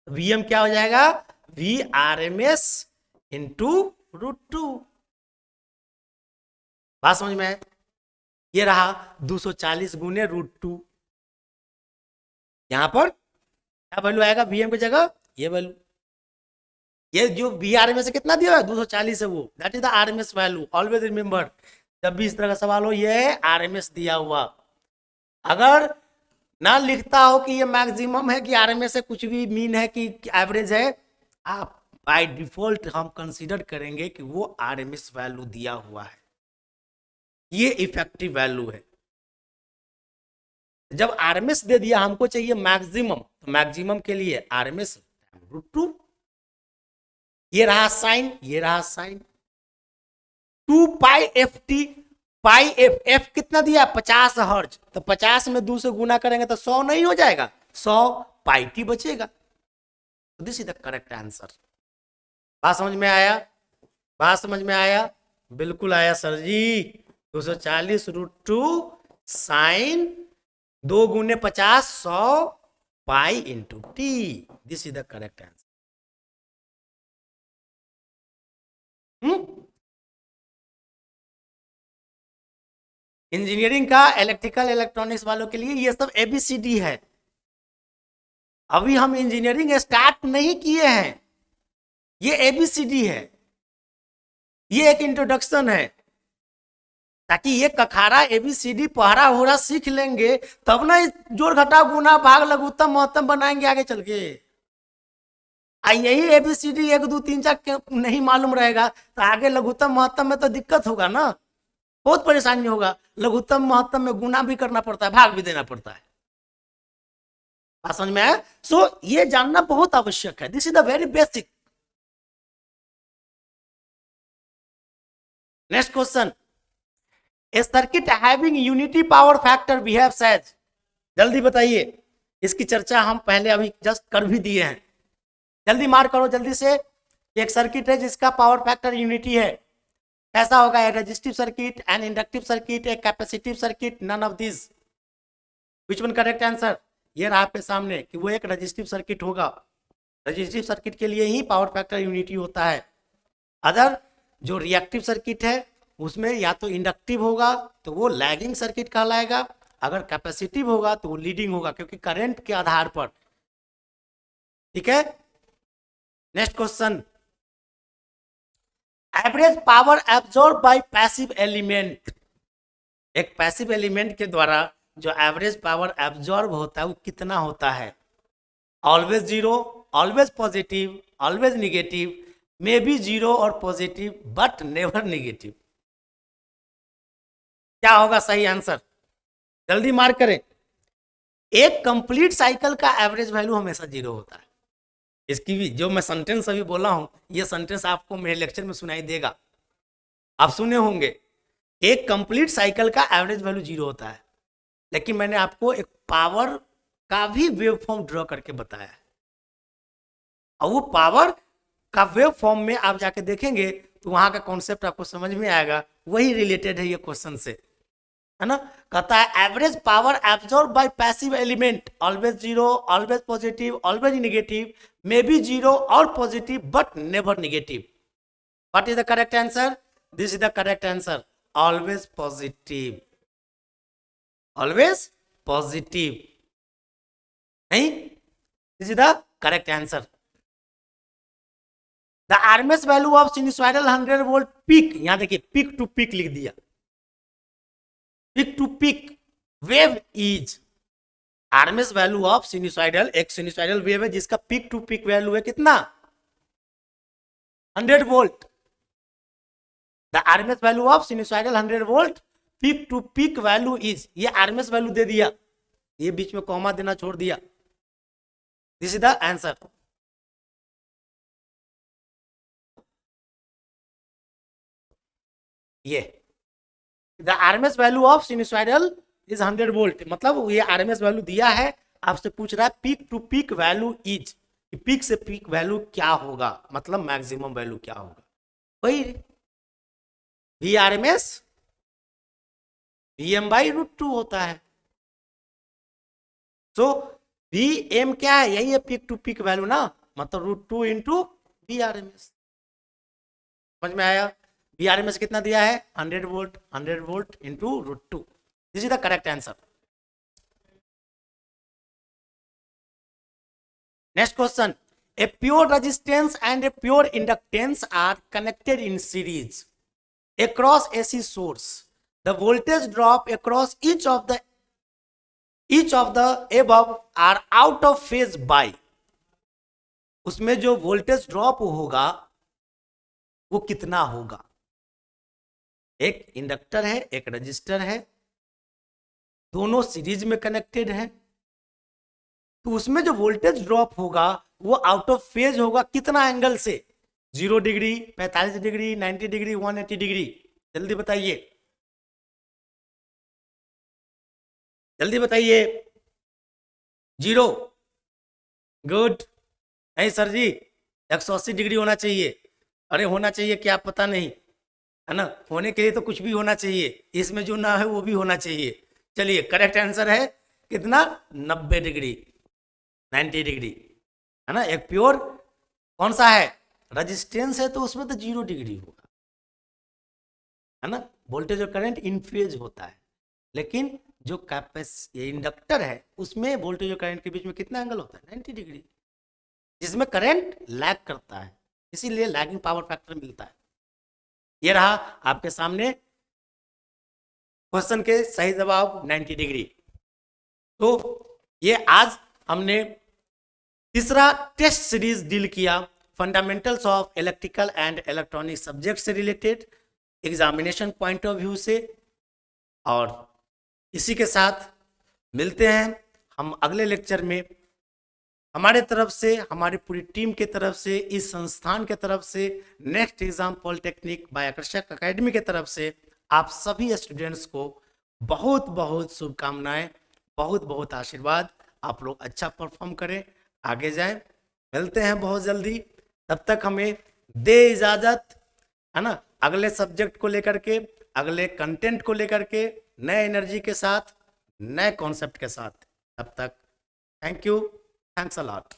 Vm क्या हो जाएगा? V RMS into √2। बात समझ में है? ये रहा 240 गुने √2। यहां पर क्या वैल्यू आएगा Vm की जगह? ये वैल्यू, ये जो वी आरएमएस से कितना दिया है 240 है, वो that is the RMS value. Always remember, जब भी इस तरह का सवाल हो, ये है आरएमएस दिया हुआ। अगर ना लिखता हो कि ये मैक्सिमम है कि आरएमएस है, कुछ भी मीन है कि एवरेज है, आप बाय डिफॉल्ट हम कंसीडर करेंगे कि वो आरएमएस वैल्यू दिया हुआ है, ये इफेक्टिव वैल्यू है। जब आरएमएस दे दिया, हमको चाहिए मैक्सिमम, तो मैक्सिमम के लिए आरएमएस √2। ये रहा साइन, ये रहा साइन 2πft। पाई एफ, एफ कितना दिया? 50 हर्ज। तो 50 में 2 से गुना करेंगे तो 100 नहीं हो जाएगा, 100 पाई टी बचेगा। This is the correct answer. बात समझ में आया? बात समझ में आया? बिल्कुल आया सर जी। 240√2 साइन 2 गुने 50 100 pi into T, this is the correct answer. Engineering का इलेक्ट्रिकल इलेक्ट्रॉनिक्स वालों के लिए ये सब एबीसीडी है। अभी हम इंजीनियरिंग स्टार्ट नहीं किए हैं, ये एबीसीडी है, ये एक इंट्रोडक्शन है, ताकि ये कखारा एबीसीडी पहरा होरा सीख लेंगे, तब ना जोड़ घटा गुना भाग लघुत्तम महत्तम बनाएंगे आगे चल के। यही एबीसीडी 1 2 3 4 नहीं मालूम रहेगा तो आगे लघुत्तम महत्तम में तो दिक्कत होगा ना, बहुत परेशानी होगा। लघुत्तम महत्तम में गुना भी करना पड़ता है, भाग भी देना पड़ता है। बात समझ में आया? सो ये जानना बहुत आवश्यक है। This is the very basic. Next question, a circuit having unity power factor behaves as. जल्दी बताइए, इसकी चर्चा हम पहले अभी जस्ट कर भी दिए हैं। जल्दी मार्क करो जल्दी से। एक सर्किट है जिसका पावर फैक्टर यूनिटी है, कैसा होगा? A resistive circuit, an inductive circuit, a capacitive circuit, none of this. Which one correct answer? ये रहा आपके सामने कि वो एक रेजिस्टिव सर्किट होगा। रेजिस्टिव सर्किट के लिए ही पावर फैक्टर यूनिटी होता है। अदर जो रिएक्टिव सर्किट है उसमें या तो इंडक्टिव होगा तो वो लैगिंग सर्किट कहलाएगा, अगर कैपेसिटिव होगा तो वो लीडिंग होगा, क्योंकि करंट के आधार पर। ठीक है, next question, average power absorb by passive element. एक पैसिव एलिमेंट के द्वारा जो एवरेज पावर एब्जॉर्ब होता है वो कितना होता है? Always zero, always positive, always negative, may be zero और पॉजिटिव बट नेवर निगेटिव। क्या होगा सही आंसर? जल्दी मार्क करें। एक कंप्लीट साइकिल का एवरेज वैल्यू हमेशा 0 होता है। इसकी भी जो मैं सेंटेंस अभी बोला हूं, ये सेंटेंस आपको मेरे लेक्चर में सुनाई देगा, आप सुने होंगे। एक कंप्लीट साइकिल का एवरेज वैल्यू 0 होता है, लेकिन मैंने आपको एक पावर का भी वेव फॉर्म ड्रॉ करके बताया है, और वो पावर का वेव फॉर्म में आप जाके देखेंगे तो वहां का कॉन्सेप्ट आपको समझ में आएगा, वही रिलेटेड है ये क्वेश्चन से, है ना। कहता है average power absorb by passive element always 0, always positive, always negative, may be 0 और positive but never negative. What is the correct answer? This is the correct answer, always positive, always positive, नहीं, this is the correct answer. The RMS value of sinusoidal 100 volt peak, यहां देखिए peak to peak लिख दिया, peak to peak wave is, RMS value of sinusoidal, एक sinusoidal wave है जिसका peak to peak value है कितना? 100 volt. The RMS value of sinusoidal 100 volt, peak to peak value is, ये आरएमएस वैल्यू दे दिया, ये बीच में कॉमा देना छोड़ दिया, दिस इज द आंसर। ये the RMS value of sinusoidal is 100 volt, मतलब ये आरएमएस वैल्यू दिया है, आपसे पूछ रहा है peak to peak value is, peak से पीक वैल्यू क्या होगा, मतलब मैक्सिमम वैल्यू क्या होगा, वही वी आरएमएस वीएम बाई √2 होता है। तो वी एम क्या है? यही है पीक टू पीक वैल्यू ना, मतलब √2 इंटू वी आरएमएस। समझ में आया? वी आरएमएस कितना दिया है? 100 volt, 100 volt into √2, this is the correct answer. Next question, a pure resistance and a pure inductance are connected in series across AC source. The voltage drop across each of the above are out of phase by, उसमें जो voltage drop होगा वो कितना होगा? एक inductor है, एक register है, दोनों सीरीज में कनेक्टेड है, तो उसमें जो वोल्टेज ड्रॉप होगा वो आउट ऑफ फेज होगा कितना एंगल से? 0 डिग्री, 45 डिग्री, 90 डिग्री, 180 डिग्री, जल्दी बताइए, जल्दी बताइए। 0, गुड। नहीं सर जी 180 डिग्री होना चाहिए, अरे होना चाहिए क्या पता नहीं, है ना, होने के लिए तो कुछ भी होना चाहिए, इसमें जो ना है वो भी होना चाहिए। चलिए करेक्ट आंसर है कितना? 90 डिग्री, 90 डिग्री, है ना। एक प्योर कौन सा है? रेजिस्टेंस है, तो उसमें तो 0 डिग्री होगा, है ना। वोल्टेज और करंट इन फेज होता है, लेकिन जो इंडक्टर है उसमें वोल्टेज और करंट के बीच में कितना एंगल होता है? 90 डिग्री, जिसमें करंट लैग करता है, इसीलिए लैगिंग पावर फैक्टर मिलता है। ये रहा आपके सामने क्वेश्चन के सही जवाब 90 डिग्री। तो ये आज हमने तीसरा टेस्ट सीरीज डील किया, fundamentals of electrical and electronic subject से related, examination point of view से। और इसी के साथ मिलते हैं हम अगले लेक्चर में। हमारे तरफ से, हमारी पूरी टीम के तरफ से, इस संस्थान के तरफ से, नेक्स्ट एग्जाम पॉलिटेक्निक बाय आकर्षक एकेडमी के तरफ से आप सभी स्टूडेंट्स को बहुत बहुत शुभकामनाएं, बहुत बहुत आशीर्वाद। आप लोग अच्छा परफॉर्म करें, आगे जाएं। मिलते हैं बहुत जल्दी, तब तक हमें दे इजाज़त, है ना, अगले सब्जेक्ट को लेकर के, अगले कंटेंट को लेकर के, नए एनर्जी के साथ, नए कॉन्सेप्ट के साथ। तब तक thank you, thanks a lot.